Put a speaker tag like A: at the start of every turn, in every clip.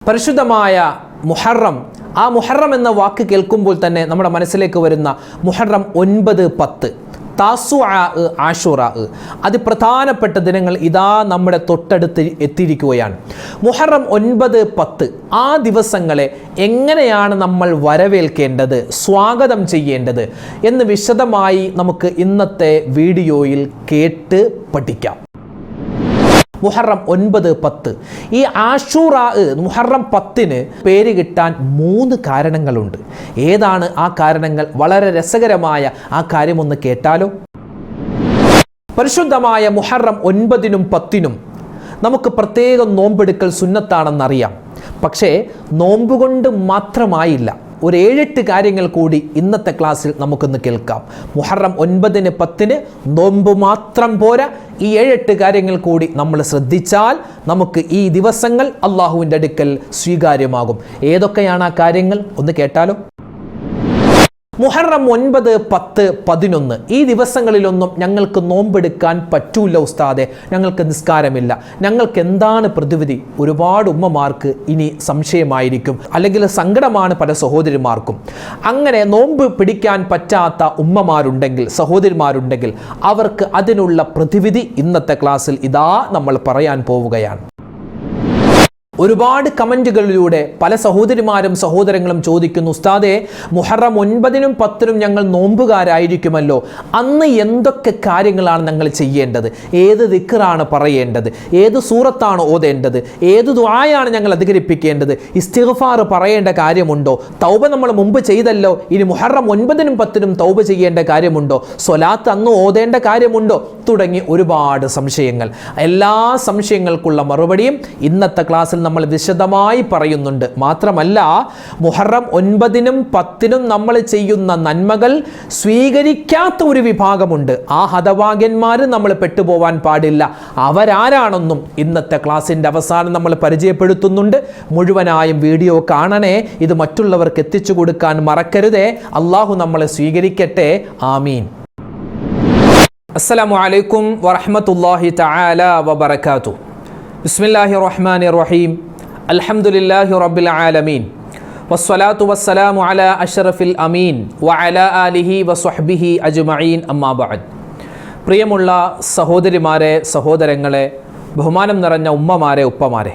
A: പരിശുദ്ധമായ മുഹറം, ആ മുഹറം എന്ന വാക്ക് കേൾക്കുമ്പോൾ തന്നെ നമ്മുടെ മനസ്സിലേക്ക് വരുന്ന മുഹറം 9, 10 താസുആ, ആഷുറാ, അതിപ്രധാനപ്പെട്ട ദിനങ്ങൾ ഇതാ നമ്മുടെ തൊട്ടടുത്ത് എത്തിയിരിക്കുകയാണ്. മുഹറം 9, 10 ആ ദിവസങ്ങളെ എങ്ങനെയാണ് നമ്മൾ വരവേൽക്കേണ്ടത്, സ്വാഗതം ചെയ്യേണ്ടത് എന്ന് വിശദമായി നമുക്ക് ഇന്നത്തെ വീഡിയോയിൽ കേട്ട് പഠിക്കാം. മുഹറം 9, 10 ഈ ആഷൂറാ മുഹറം 10-ന് പേര് കിട്ടാൻ 3 കാരണങ്ങളുണ്ട്. ഏതാണ് ആ കാരണങ്ങൾ? വളരെ രസകരമായ ആ കാര്യമൊന്ന് കേട്ടാലോ. പരിശുദ്ധമായ മുഹറം 9-നും 10-നും നമുക്ക് പ്രത്യേകം നോമ്പെടുക്കൽ സുന്നത്താണെന്നറിയാം. പക്ഷേ നോമ്പ് കൊണ്ട് മാത്രമായില്ല, ഒരു 7-8 കാര്യങ്ങൾ കൂടി ഇന്നത്തെ ക്ലാസ്സിൽ നമുക്കൊന്ന് കേൾക്കാം. മുഹറം 9-ന് 10-ന് നോമ്പ് മാത്രം പോരാ, ഈ 7-8 കാര്യങ്ങൾ കൂടി നമ്മൾ ശ്രദ്ധിച്ചാൽ നമുക്ക് ഈ ദിവസങ്ങൾ അള്ളാഹുവിൻ്റെ അടുക്കൽ സ്വീകാര്യമാകും. ഏതൊക്കെയാണ് ആ കാര്യങ്ങൾ? ഒന്ന് കേട്ടാലോ. മുഹറം 9, 10, 11 ഈ ദിവസങ്ങളിലൊന്നും ഞങ്ങൾക്ക് നോമ്പെടുക്കാൻ പറ്റൂല ഉസ്താദെ, ഞങ്ങൾക്ക് നിസ്കാരമില്ല, ഞങ്ങൾക്ക് എന്താണ് പ്രതിവിധി? ഒരുപാട് ഉമ്മമാർക്ക് ഇനി സംശയമായിരിക്കും, അല്ലെങ്കിൽ സങ്കടമാണ് പല സഹോദരിമാർക്കും. അങ്ങനെ നോമ്പ് പിടിക്കാൻ പറ്റാത്ത ഉമ്മമാരുണ്ടെങ്കിൽ, സഹോദരിമാരുണ്ടെങ്കിൽ അവർക്ക് അതിനുള്ള പ്രതിവിധി ഇന്നത്തെ ക്ലാസ്സിൽ ഇതാ നമ്മൾ പറയാൻ പോവുകയാണ്. ഒരുപാട് കമൻറ്റുകളിലൂടെ പല സഹോദരിമാരും സഹോദരങ്ങളും ചോദിക്കുന്നു, ഉസ്താദെ മുഹറം 9-നും 10-നും ഞങ്ങൾ നോമ്പുകാരായിരിക്കുമല്ലോ, അന്ന് എന്തൊക്കെ കാര്യങ്ങളാണ് ഞങ്ങൾ ചെയ്യേണ്ടത്? ഏത് ദിക്റാണ് പറയേണ്ടത്? ഏത് സൂറത്താണ് ഓതേണ്ടത്? ഏത് ദുആയാണ് ഞങ്ങൾ അധികരിപ്പിക്കേണ്ടത്? ഇസ്തിഗ്ഫാർ പറയേണ്ട കാര്യമുണ്ടോ? തൗബ നമ്മൾ മുമ്പ് ചെയ്തല്ലോ, ഇനി മുഹറം 9-നും 10-നും തൗബ ചെയ്യേണ്ട കാര്യമുണ്ടോ? സ്വലാത്ത് അന്ന് ഓതേണ്ട കാര്യമുണ്ടോ? തുടങ്ങി ഒരുപാട് സംശയങ്ങൾ. എല്ലാ സംശയങ്ങൾക്കുള്ള മറുപടിയും ഇന്നത്തെ ക്ലാസ്സിൽ നമ്മൾ വിശദമായി പറയുന്നുണ്ട്. മാത്രമല്ല മുഹറം 9-നും 10-നും നമ്മൾ ചെയ്യുന്ന നന്മകൾ സ്വീകരിക്കാത്ത ഒരു വിഭാഗമുണ്ട്. ആ ഹതഭാഗ്യന്മാർ നമ്മൾ പെട്ടുപോവാൻ പാടില്ല. അവരാരാണെന്നും ഇന്നത്തെ ക്ലാസ്സിൻ്റെ അവസാനം നമ്മൾ പരിചയപ്പെടുത്തുന്നുണ്ട്. മുഴുവനായും വീഡിയോ കാണണേ, ഇത് മറ്റുള്ളവർക്ക് എത്തിച്ചു കൊടുക്കാൻ മറക്കരുതേ. അള്ളാഹു നമ്മളെ സ്വീകരിക്കട്ടെ. ആമീൻ. അസ്സലാമു അലൈക്കും വറഹ്മത്തുള്ളാഹി തആല വബറകാതുഹു. ബിസ്മില്ലാഹിർ റഹ്മാനിർ റഹീം. അൽഹംദുലില്ലാഹി റബ്ബിൽ ആലമീൻ. വസ്സലാത്തു വസ്സലാമു അലാ അഷ്റഫിൽ അമീൻ വഅലാ ആലിഹി വസ്വഹ്ബിഹി അജ്മഈൻ. അമ്മാ ബഅദ്. പ്രിയമുള്ള സഹോദരിമാരെ, സഹോദരങ്ങളെ, ബഹുമാനം നിറഞ്ഞ ഉമ്മമാരെ, ഉപ്പമാരെ,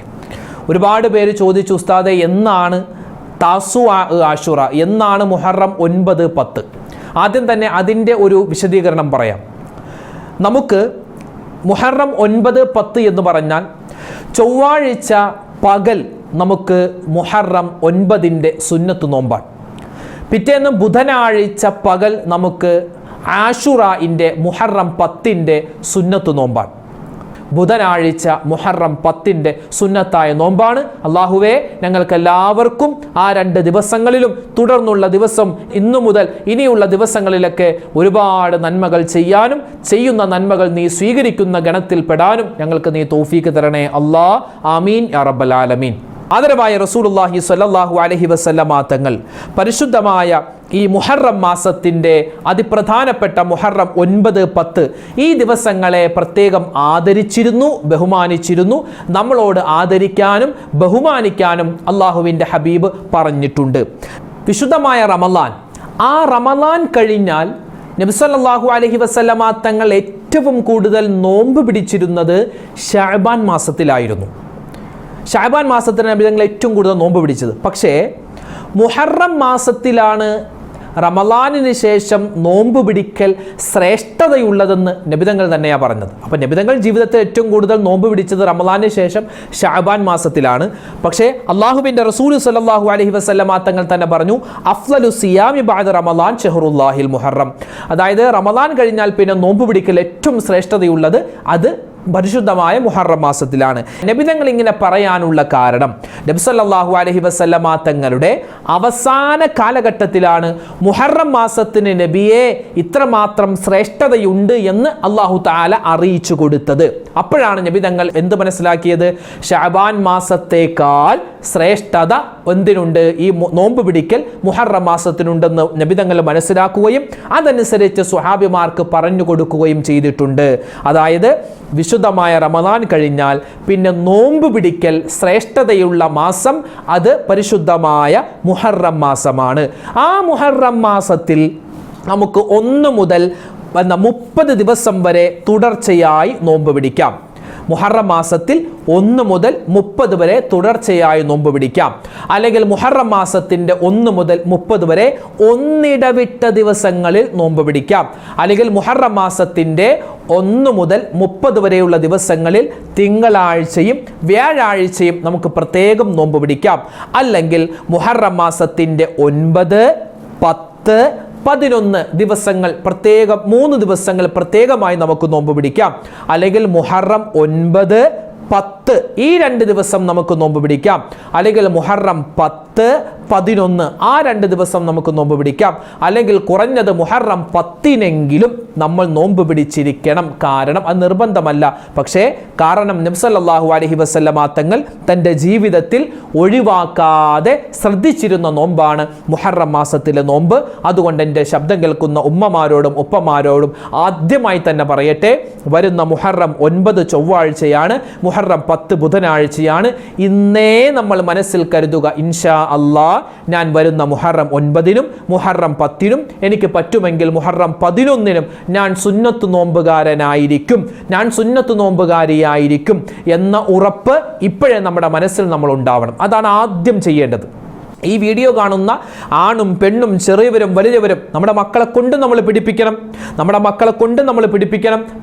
A: ഒരുപാട് പേര് ചോദിച്ചു, ഉസ്താദെ എന്നാണ് താസുആ, ആഷുറ, എന്നാണ് മുഹറം 9, 10? ആദ്യം തന്നെ അതിൻ്റെ ഒരു വിശദീകരണം പറയാം. നമുക്ക് മുഹറം 9, 10 എന്ന് പറഞ്ഞാൽ ചൊവ്വാഴ്ച പകൽ നമുക്ക് മുഹറം 9-ൻ്റെ സുന്നത്ത് നോമ്പാണ്. പിറ്റേന്ന് ബുധനാഴ്ച പകൽ നമുക്ക് ആഷുറായിൻ്റെ മുഹറം 10-ൻ്റെ സുന്നത്ത് നോമ്പാണ്. ബുധനാഴ്ച മുഹറം 10-ൻ്റെ സുന്നത്തായ നോമ്പാണ്. അള്ളാഹുവേ, ഞങ്ങൾക്കെല്ലാവർക്കും ആ 2 ദിവസങ്ങളിലും തുടർന്നുള്ള ദിവസം ഇന്നു മുതൽ ഇനിയുള്ള ദിവസങ്ങളിലൊക്കെ ഒരുപാട് നന്മകൾ ചെയ്യാനും ചെയ്യുന്ന നന്മകൾ നീ സ്വീകരിക്കുന്ന ഗണത്തിൽ പെടാനും ഞങ്ങൾക്ക് നീ തൗഫീക്ക് തരണേ അല്ലാ. ആമീൻ യാ റബ്ബൽ ആലമീൻ. ആദരവായ റസൂലുള്ളാഹി സ്വല്ലല്ലാഹു അലൈഹി വസല്ലമ തങ്ങൾ പരിശുദ്ധമായ ഈ മുഹറം മാസത്തിൻ്റെ അതിപ്രധാനപ്പെട്ട മുഹറം 9, 10 ഈ ദിവസങ്ങളെ പ്രത്യേകം ആദരിച്ചിരുന്നു, ബഹുമാനിച്ചിരുന്നു. നമ്മളോട് ആദരിക്കാനും ബഹുമാനിക്കാനും അള്ളാഹുവിൻ്റെ ഹബീബ് പറഞ്ഞിട്ടുണ്ട്. വിശുദ്ധമായ റമളാൻ, ആ റമളാൻ കഴിഞ്ഞാൽ നബി സല്ലല്ലാഹു അലൈഹി വസല്ലമ തങ്ങൾ ഏറ്റവും കൂടുതൽ നോമ്പ് പിടിച്ചിരുന്നത് ശഅബാൻ മാസത്തിലായിരുന്നു. ശഅബാൻ മാസത്തിലാണ് നബി തങ്ങൾ ഏറ്റവും കൂടുതൽ നോമ്പ് പിടിച്ചത്. പക്ഷേ മുഹറം മാസത്തിലാണ് റമളാനിന് ശേഷം നോമ്പ് പിടിക്കൽ ശ്രേഷ്ഠതയുള്ളതെന്ന് നബിതങ്ങൾ തന്നെയാണ് പറഞ്ഞത്. അപ്പോൾ നബിതങ്ങൾ ജീവിതത്തിൽ ഏറ്റവും കൂടുതൽ നോമ്പ് പിടിച്ചത് റമളാനിന് ശേഷം ശഅബാൻ മാസത്തിലാണ്. പക്ഷേ അള്ളാഹുവിൻ്റെ റസൂൽ സ്വല്ലല്ലാഹു അലൈഹി വസല്ലമ തങ്ങൾ തന്നെ പറഞ്ഞു, അഫ്ളലു സിയാമി ബഅദ റമളാൻ ഷഹ്റുല്ലാഹിൽ മുഹറം. അതായത് റമളാൻ കഴിഞ്ഞാൽ പിന്നെ നോമ്പ് പിടിക്കൽ ഏറ്റവും ശ്രേഷ്ഠതയുള്ളത് അത് പരിശുദ്ധമായ മുഹറം മാസത്തിലാണ്. നബിതങ്ങൾ ഇങ്ങനെ പറയാനുള്ള കാരണം, നബി സല്ലല്ലാഹു അലൈഹി വസല്ലമ തങ്ങളുടെ അവസാന കാലഘട്ടത്തിലാണ് മുഹറം മാസത്തിന് നബിയെ ഇത്രമാത്രം ശ്രേഷ്ഠതയുണ്ട് എന്ന് അല്ലാഹു തആല അറിയിച്ചു കൊടുത്തത്. അപ്പോഴാണ് നബിതങ്ങൾ എന്ത് മനസ്സിലാക്കിയത്? ശഅബാൻ മാസത്തേക്കാൾ ശ്രേഷ്ഠത എന്തിനുണ്ട്, ഈ നോമ്പ് പിടിക്കൽ മുഹറം മാസത്തിനുണ്ടെന്ന് നബി തങ്ങൾ മനസ്സിലാക്കുകയും അതനുസരിച്ച് സ്വഹാബിമാർക്ക് പറഞ്ഞു കൊടുക്കുകയും ചെയ്തിട്ടുണ്ട്. അതായത് വിശുദ്ധമായ റമദാൻ കഴിഞ്ഞാൽ പിന്നെ നോമ്പ് പിടിക്കൽ ശ്രേഷ്ഠതയുള്ള മാസം അത് പരിശുദ്ധമായ മുഹറം മാസമാണ്. ആ മുഹറം മാസത്തിൽ നമുക്ക് 1 മുതൽ 30 ദിവസം വരെ തുടർച്ചയായി നോമ്പ് പിടിക്കാം. മുഹറം മാസത്തിൽ 1 മുതൽ 30 വരെ തുടർച്ചയായി നോമ്പ് പിടിക്കാം. അല്ലെങ്കിൽ മുഹറം മാസത്തിൻ്റെ 1 മുതൽ 30 വരെ ഒന്നിടവിട്ട ദിവസങ്ങളിൽ നോമ്പ് പിടിക്കാം. അല്ലെങ്കിൽ മുഹറം മാസത്തിൻ്റെ 1 മുതൽ 30 വരെയുള്ള ദിവസങ്ങളിൽ തിങ്കളാഴ്ചയും വ്യാഴാഴ്ചയും നമുക്ക് പ്രത്യേകം നോമ്പ് പിടിക്കാം. അല്ലെങ്കിൽ മുഹറം മാസത്തിൻ്റെ 9, 10, 11 ദിവസങ്ങൾ പ്രത്യേകം 3 ദിവസങ്ങൾ പ്രത്യേകമായി നമുക്ക് നോമ്പ് പിടിക്കാം. അല്ലെങ്കിൽ മുഹറം 9, 10 ഈ 2 ദിവസം നമുക്ക് നോമ്പ് പിടിക്കാം. അല്ലെങ്കിൽ മുഹറം 10, 11 ആ 2 ദിവസം നമുക്ക് നോമ്പ് പിടിക്കാം. അല്ലെങ്കിൽ കുറഞ്ഞത് മുഹറം 10-നെങ്കിലും നമ്മൾ നോമ്പ് പിടിച്ചിരിക്കണം. കാരണം അത് നിർബന്ധമല്ല, പക്ഷേ കാരണം നബി സല്ലല്ലാഹു അലൈഹി വസല്ലമ തങ്ങൾ തൻ്റെ ജീവിതത്തിൽ ഒഴിവാക്കാതെ ശ്രദ്ധിച്ചിരുന്ന നോമ്പാണ് മുഹറം മാസത്തിലെ നോമ്പ്. അതുകൊണ്ട് എൻ്റെ ശബ്ദം കേൾക്കുന്ന ഉമ്മമാരോടും ഉപ്പമാരോടും ആദ്യമായി തന്നെ പറയട്ടെ, വരുന്ന മുഹറം 9 ചൊവ്വാഴ്ചയാണ്, മുഹറം 10 ബുധനാഴ്ചയാണ്. ഇന്നേ നമ്മൾ മനസ്സിൽ കരുതുക, ഇൻഷാ അല്ലാഹ് ഞാൻ വരുന്ന മുഹറം 9-നും മുഹറം 10-നും എനിക്ക് പറ്റുമെങ്കിൽ മുഹറം 11-നും ഞാൻ സുന്നത്ത് നോമ്പുകാരനായിരിക്കും, ഞാൻ സുന്നത്ത് നോമ്പുകാരിയായിരിക്കും എന്ന ഉറപ്പ് ഇപ്പോഴേ നമ്മുടെ മനസ്സിൽ നമ്മൾ ഉണ്ടാവണം. അതാണ് ആദ്യം ചെയ്യേണ്ടത്. ഈ വീഡിയോ കാണുന്ന ആണും പെണ്ണും ചെറിയവരും വലിയവരും നമ്മുടെ മക്കളെ കൊണ്ട് നമ്മൾ പിടിപ്പിക്കണം.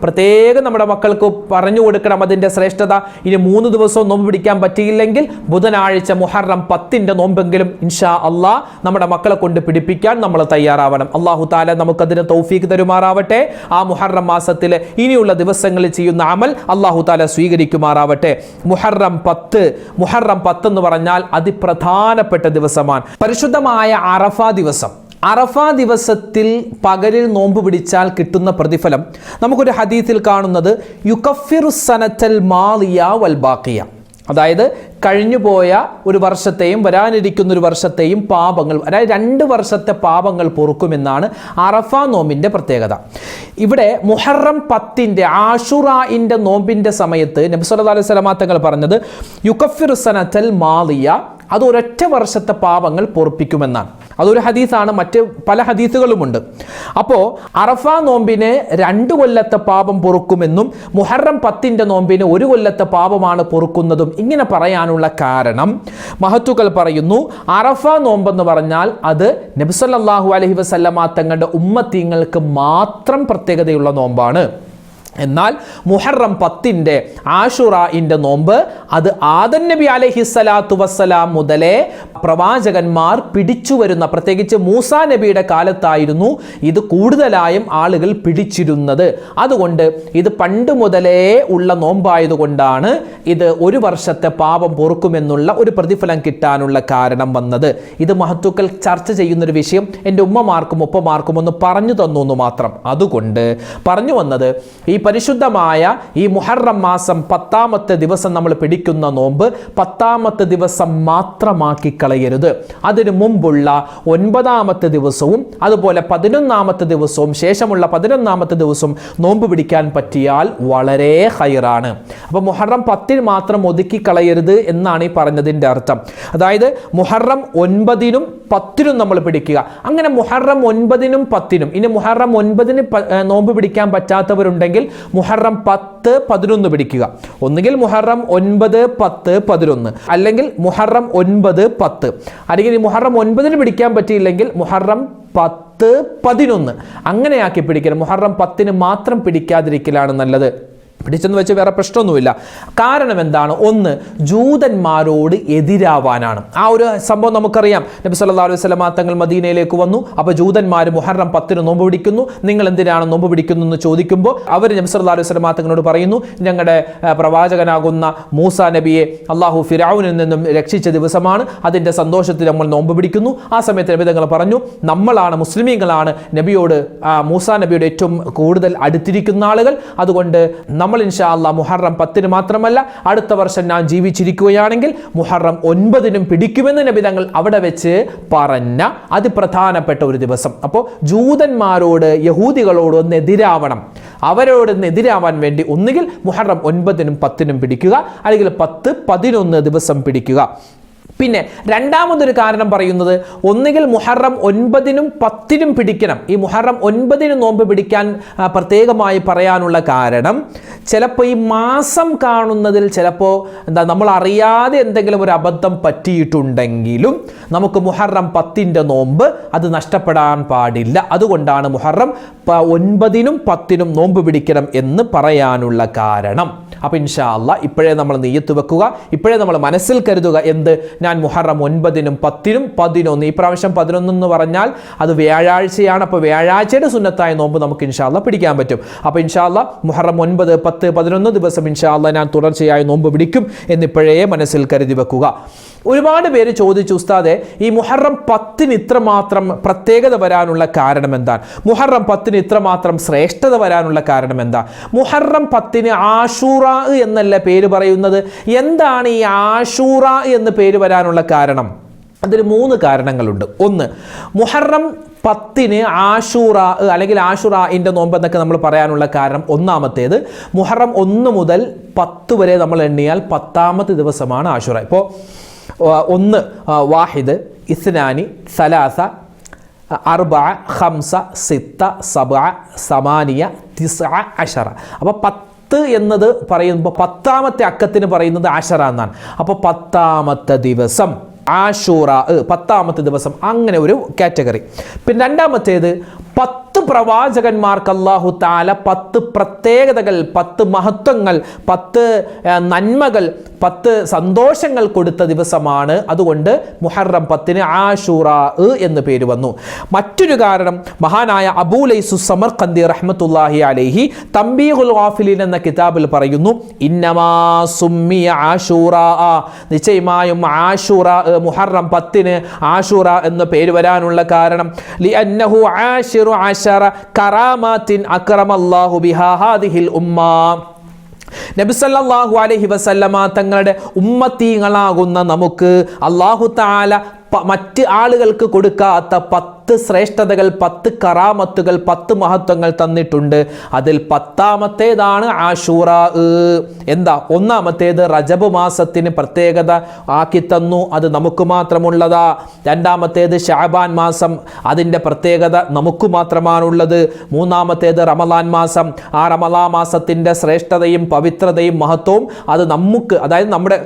A: പ്രത്യേകം നമ്മുടെ മക്കൾക്ക് പറഞ്ഞു കൊടുക്കണം അതിൻ്റെ ശ്രേഷ്ഠത. ഇനി 3 ദിവസവും നോമ്പ് പിടിക്കാൻ പറ്റിയില്ലെങ്കിൽ ബുധനാഴ്ച മുഹറം 10-ന്റെ നോമ്പെങ്കിലും ഇൻഷാ അല്ലാഹ് നമ്മുടെ മക്കളെ കൊണ്ട് പിടിപ്പിക്കാൻ നമ്മൾ തയ്യാറാവണം. അല്ലാഹു തആല നമുക്കതിന് തൗഫീഖ് തരുമാറാവട്ടെ. ആ മുഹറം മാസത്തിലെ ഇനിയുള്ള ദിവസങ്ങളിൽ ചെയ്യുന്ന അമൽ അല്ലാഹു തആല സ്വീകരിക്കുമാറാവട്ടെ. മുഹറം 10 എന്ന് പറഞ്ഞാൽ അതിപ്രധാനപ്പെട്ട ദിവസമാണ്, പരിശുദ്ധമായ അറഫാ ദിവസത്തിൽ പകലിൽ നോമ്പ് പിടിച്ചാൽ കിട്ടുന്ന പ്രതിഫലം നമുക്കൊരു ഹദീസിൽ കാണുന്നത് യുകഫിറു സനത്തൽ മാലിയ വൽ ബാഖിയ, അതായത് കഴിഞ്ഞുപോയ ഒരു വർഷത്തെയും വരാനിരിക്കുന്ന ഒരു വർഷത്തെയും പാപങ്ങൾ, അതായത് 2 വർഷത്തെ പാപങ്ങൾ പൊറുക്കുമെന്നാണ് അറഫ നോമ്പിൻ്റെ പ്രത്യേകത. ഇവിടെ മുഹറം 10-ന്റെ ആഷുറാഇൻ്റെ നോമ്പിൻ്റെ സമയത്ത് നബി സല്ലല്ലാഹു അലൈഹി വസല്ലമ തങ്ങൾ പറഞ്ഞത് യുകഫിറു സനത്തൽ മാലിയ, അത് ഒരൊറ്റ വർഷത്തെ പാപങ്ങൾ പൊറുപ്പിക്കുമെന്നാണ്. അതൊരു ഹദീസാണ്, മറ്റ് പല ഹദീസുകളുമുണ്ട്. അപ്പോൾ അറഫ നോമ്പിന് 2 കൊല്ലത്തെ പാപം പൊറുക്കുമെന്നും മുഹറം 10-ന്റെ നോമ്പിന് 1 കൊല്ലത്തെ പാപമാണ് പൊറുക്കുന്നതും ഇങ്ങനെ പറയാനുള്ള കാരണം മഹത്തുക്കൾ പറയുന്നു, അറഫ നോമ്പെന്ന് പറഞ്ഞാൽ അത് നബി സല്ലല്ലാഹു അലൈഹി വസല്ലമ തങ്ങളുടെ ഉമ്മത്തീങ്ങൾക്ക് മാത്രം പ്രത്യേകതയുള്ള നോമ്പാണ്. എന്നാൽ മുഹറം 10-ന്റെ ആഷുറാഇൻ്റെ നോമ്പ് അത് ആദം നബി അലൈഹിസ്സലാത്തു വസ്സലാം മുതലേ പ്രവാചകന്മാർ പിടിച്ചു വരുന്ന, പ്രത്യേകിച്ച് മൂസാ നബിയുടെ കാലത്തായിരുന്നു ഇത് കൂടുതലായും ആളുകൾ പിടിച്ചിരുന്നത്. അതുകൊണ്ട് ഇത് പണ്ട് മുതലേ ഉള്ള നോമ്പായതുകൊണ്ടാണ് ഇത് 1 വർഷത്തെ പാപം പൊറുക്കുമെന്നുള്ള ഒരു പ്രതിഫലം കിട്ടാനുള്ള കാരണം വന്നത്. ഇത് മഹത്തുക്കൾ ചർച്ച ചെയ്യുന്നൊരു വിഷയം എൻ്റെ ഉമ്മമാർക്കും ഉപ്പമാർക്കും ഒന്ന് പറഞ്ഞു തന്നു എന്ന് മാത്രം. അതുകൊണ്ട് പറഞ്ഞു വന്നത്, ഈ പരിശുദ്ധമായ ഈ മുഹറം മാസം 10-ാമത്തെ ദിവസം നമ്മൾ പിടിക്കുന്ന നോമ്പ് 10-ാമത്തെ ദിവസം മാത്രമാക്കി കളയരുത്. അതിനു മുമ്പുള്ള 9-ാമത്തെ ദിവസവും അതുപോലെ 11-ാമത്തെ ദിവസവും ശേഷമുള്ള 11-ാമത്തെ ദിവസവും നോമ്പ് പിടിക്കാൻ പറ്റിയാൽ വളരെ ഹൈറാണ്. അപ്പോൾ മുഹറം 10-ന് മാത്രം ഒതുക്കി കളയരുത് എന്നാണ് ഈ പറഞ്ഞതിൻ്റെ അർത്ഥം. അതായത് മുഹറം 9-നും 10-നും നമ്മൾ പിടിക്കുക. അങ്ങനെ മുഹറം 9-നും 10-നും, ഇനി മുഹറം 9-ന് നോമ്പ് പിടിക്കാൻ പറ്റാത്തവരുണ്ടെങ്കിൽ മുഹറം 10, 11 പിടിക്കുക. ഒന്നുകിൽ മുഹറം 9, 10, 11, അല്ലെങ്കിൽ മുഹറം 9, 10, അല്ലെങ്കിൽ മുഹറം 9-ന് പിടിക്കാൻ പറ്റിയില്ലെങ്കിൽ മുഹറം 10, 11 അങ്ങനെയാക്കി പിടിക്കണം. മുഹറം 10-ന് മാത്രം പിടിക്കാതിരിക്കലാണ് നല്ലത്. പിടിച്ചെന്ന് വെച്ച് വേറെ പ്രശ്നമൊന്നുമില്ല. കാരണം എന്താണ്? ഒന്ന്, ജൂതന്മാരോട് എതിരാവാനാണ്. ആ ഒരു സംഭവം നമുക്കറിയാം. നബി സല്ലല്ലാഹു അലൈഹി വസല്ലം തങ്ങൾ മദീനയിലേക്ക് വന്നു. അപ്പോൾ ജൂതന്മാർ മുഹറം 10-ന് നോമ്പ് പിടിക്കുന്നു, നിങ്ങൾ എന്തിനാണ് നോമ്പ് പിടിക്കുന്നു എന്ന് ചോദിക്കുമ്പോൾ അവർ നബി സല്ലല്ലാഹു അലൈഹി വസല്ലം തങ്ങളോട് പറയുന്നു, ഞങ്ങളുടെ പ്രവാചകനാകുന്ന മൂസാ നബിയെ അള്ളാഹു ഫിർഔനിൽ നിന്നും രക്ഷിച്ച ദിവസമാണ്, അതിൻ്റെ സന്തോഷത്തിൽ നമ്മൾ നോമ്പ് പിടിക്കുന്നു. ആ സമയത്ത് നബി തങ്ങൾ പറഞ്ഞു, നമ്മളാണ് മുസ്ലിമീങ്ങളാണ് നബിയോട്, മൂസാ നബിയുടെ ഏറ്റവും കൂടുതൽ അടുത്തിരിക്കുന്ന ആളുകൾ, അതുകൊണ്ട് നമ്മൾ ഇൻഷാ അല്ലാഹ് മുഹറം 10 മാത്രമല്ല അടുത്ത വർഷം ഞാൻ ജീവിച്ചിരിക്കുകയാണെങ്കിൽ മുഹറം 9 പിടിക്കുമെന്ന് നബി തങ്ങൾ അവിടെ വെച്ച് പറഞ്ഞ അതിപ്രധാനപ്പെട്ട ഒരു ദിവസം. അപ്പോൾ ജൂതന്മാരോട് യഹൂദികളോട് ഒന്ന് എതിരാവണം, അവരോടൊന്ന് എതിരാവാൻ വേണ്ടി ഒന്നുകിൽ മുഹറം 9 10 പിടിക്കുക, അല്ലെങ്കിൽ 10 11 ദിവസം പിടിക്കുക. പിന്നെ രണ്ടാമതൊരു കാരണം പറയുന്നത് ഒന്നുകിൽ മുഹറം 9 10 പിടിക്കണം. ഈ മുഹറം 9 നോമ്പ് പിടിക്കാൻ പ്രത്യേകമായി പറയാനുള്ള കാരണം ചിലപ്പോൾ ഈ മാസം കാണുന്നതിൽ ചിലപ്പോൾ നമ്മൾ അറിയാതെ എന്തെങ്കിലും ഒരു അബദ്ധം പറ്റിയിട്ടുണ്ടെങ്കിലും നമുക്ക് മുഹറം 10 നോമ്പ് അത് നഷ്ടപ്പെടാൻ പാടില്ല. അതുകൊണ്ടാണ് മുഹറം 9 10 നോമ്പ് പിടിക്കണം എന്ന് പറയാനുള്ള കാരണം. അപ്പോൾ ഇൻഷാ അല്ലാഹ് ഇപ്പോഴേ നമ്മൾ നിയ്യത്ത് വെക്കുക, ഇപ്പോഴേ നമ്മൾ മനസ്സിൽ കരുതുക, എന്ത്, ഞാൻ മുഹറം 9 10 11, ഈ പ്രാവശ്യം 11 എന്ന് പറഞ്ഞാൽ അത് വ്യാഴാഴ്ചയാണ്. അപ്പോൾ വ്യാഴാഴ്ചയുടെ സുന്നത്തായ നോമ്പ് നമുക്ക് ഇൻഷാ അല്ലാഹ് പിടിക്കാൻ പറ്റും. അപ്പോൾ ഇൻഷാ അല്ലാഹ് മുഹറം 9 10 11 ദിവസം ഇൻഷാ അല്ലാഹ് ഞാൻ തുടർച്ചയായി നോമ്പ് പിടിക്കും എന്നിപ്പോഴേ മനസ്സിൽ കരുതി വെക്കുക. ഒരുപാട് പേര് ചോദിച്ചു, ഉസ്താദെ ഈ മുഹറം 10 ഇത്രമാത്രം പ്രത്യേകത വരാനുള്ള കാരണം എന്താണ്? മുഹറം 10 ഇത്രമാത്രം ശ്രേഷ്ഠത വരാനുള്ള കാരണം എന്താ? മുഹറം 10 ആഷൂറ എന്നല്ല പേര് പറയുന്നത്. എന്താണ് ഈ ആഷൂറ എന്ന് പേര് വരാനുള്ള കാരണം? അതിന് 3 കാരണങ്ങളുണ്ട്. ഒന്ന്, മുഹറം 10 ആഷൂറ അല്ലെങ്കിൽ ആഷുറാഇൻ്റെ നോമ്പ് എന്നൊക്കെ നമ്മൾ പറയാനുള്ള കാരണം, ഒന്നാമത്തേത് മുഹറം 1 മുതൽ 10 വരെ നമ്മൾ എണ്ണിയാൽ 10ാമത്തെ ദിവസമാണ് ആഷുറ. ഇപ്പോൾ 1 വാഹിദ്, ഇസ്നാനി, സലാസ, 4 5 6 7 8 9 10. അപ്പോൾ 10 എന്നത് പറയുമ്പോൾ 10ാമത്തെ അക്കത്തിന് പറയുന്നത് ആഷറ എന്നാണ്. അപ്പോൾ 10ാമത്തെ ദിവസം ആഷൂറ, 10ാമത്തെ ദിവസം, അങ്ങനെ ഒരു കാറ്റഗറി. പിന്നെ രണ്ടാമത്തേത് 10 പ്രവാചകന്മാർക്ക് അല്ലാഹു തആല 10 പ്രത്യേകതകൾ, 10 മഹത്വങ്ങൾ, 10 നന്മകൾ, 10 സന്തോഷങ്ങൾ കൊടുത്ത ദിവസമാണ്. അതുകൊണ്ട് മുഹറം 10 ആഷൂറ എന്ന് പേര് വന്നു. മറ്റൊരു കാരണം, മഹാനായ അബൂ ലൈസ് സമർഖന്ദി റഹ്മത്തുള്ളാഹി അലൈഹി തംബീഹുൽ ഗാഫിലീൻ എന്ന കിതാബിൽ പറയുന്നു, ഇന്നമാ സുമ്മിയ ആഷൂറ, നിശ്ചയമായും ആഷൂറ മുഹറം 10 ആഷൂറ എന്ന പേര് വരാനുള്ള കാരണം ലിഅന്നഹു ആശിറു അശറ കറാമാത്തിൻ അക്രമല്ലാഹു ബിഹാ ഹാദിഹിൽ ഉമ്മ. നബി സല്ലല്ലാഹു അലൈഹി വസല്ലമ തങ്ങളുടെ ഉമ്മത്തീങ്ങളാകുന്ന നമുക്ക് അല്ലാഹു തആല മറ്റ് ആളുകൾക്ക് കൊടുക്കാത്ത 10 ശ്രേഷ്ഠതകൾ, 10 കറാമത്തുകൾ, 10 മഹത്വങ്ങൾ തന്നിട്ടുണ്ട്. അതിൽ 10ാമത്തേതാണ് ആഷൂറ. എന്താ? ഒന്നാമത്തേത് റജബ് മാസത്തിന് പ്രത്യേകത ആക്കി തന്നു, അത് നമുക്ക് മാത്രമുള്ളതാ. രണ്ടാമത്തേത് ശഅബാൻ മാസം, അതിൻ്റെ പ്രത്യേകത നമുക്ക് മാത്രമാണുള്ളത്. മൂന്നാമത്തേത് റമളാൻ മാസം, ആ റമളാൻ മാസത്തിൻ്റെ ശ്രേഷ്ഠതയും പവിത്രതയും മഹത്വവും അത് നമുക്ക്, അതായത് നമ്മുടെ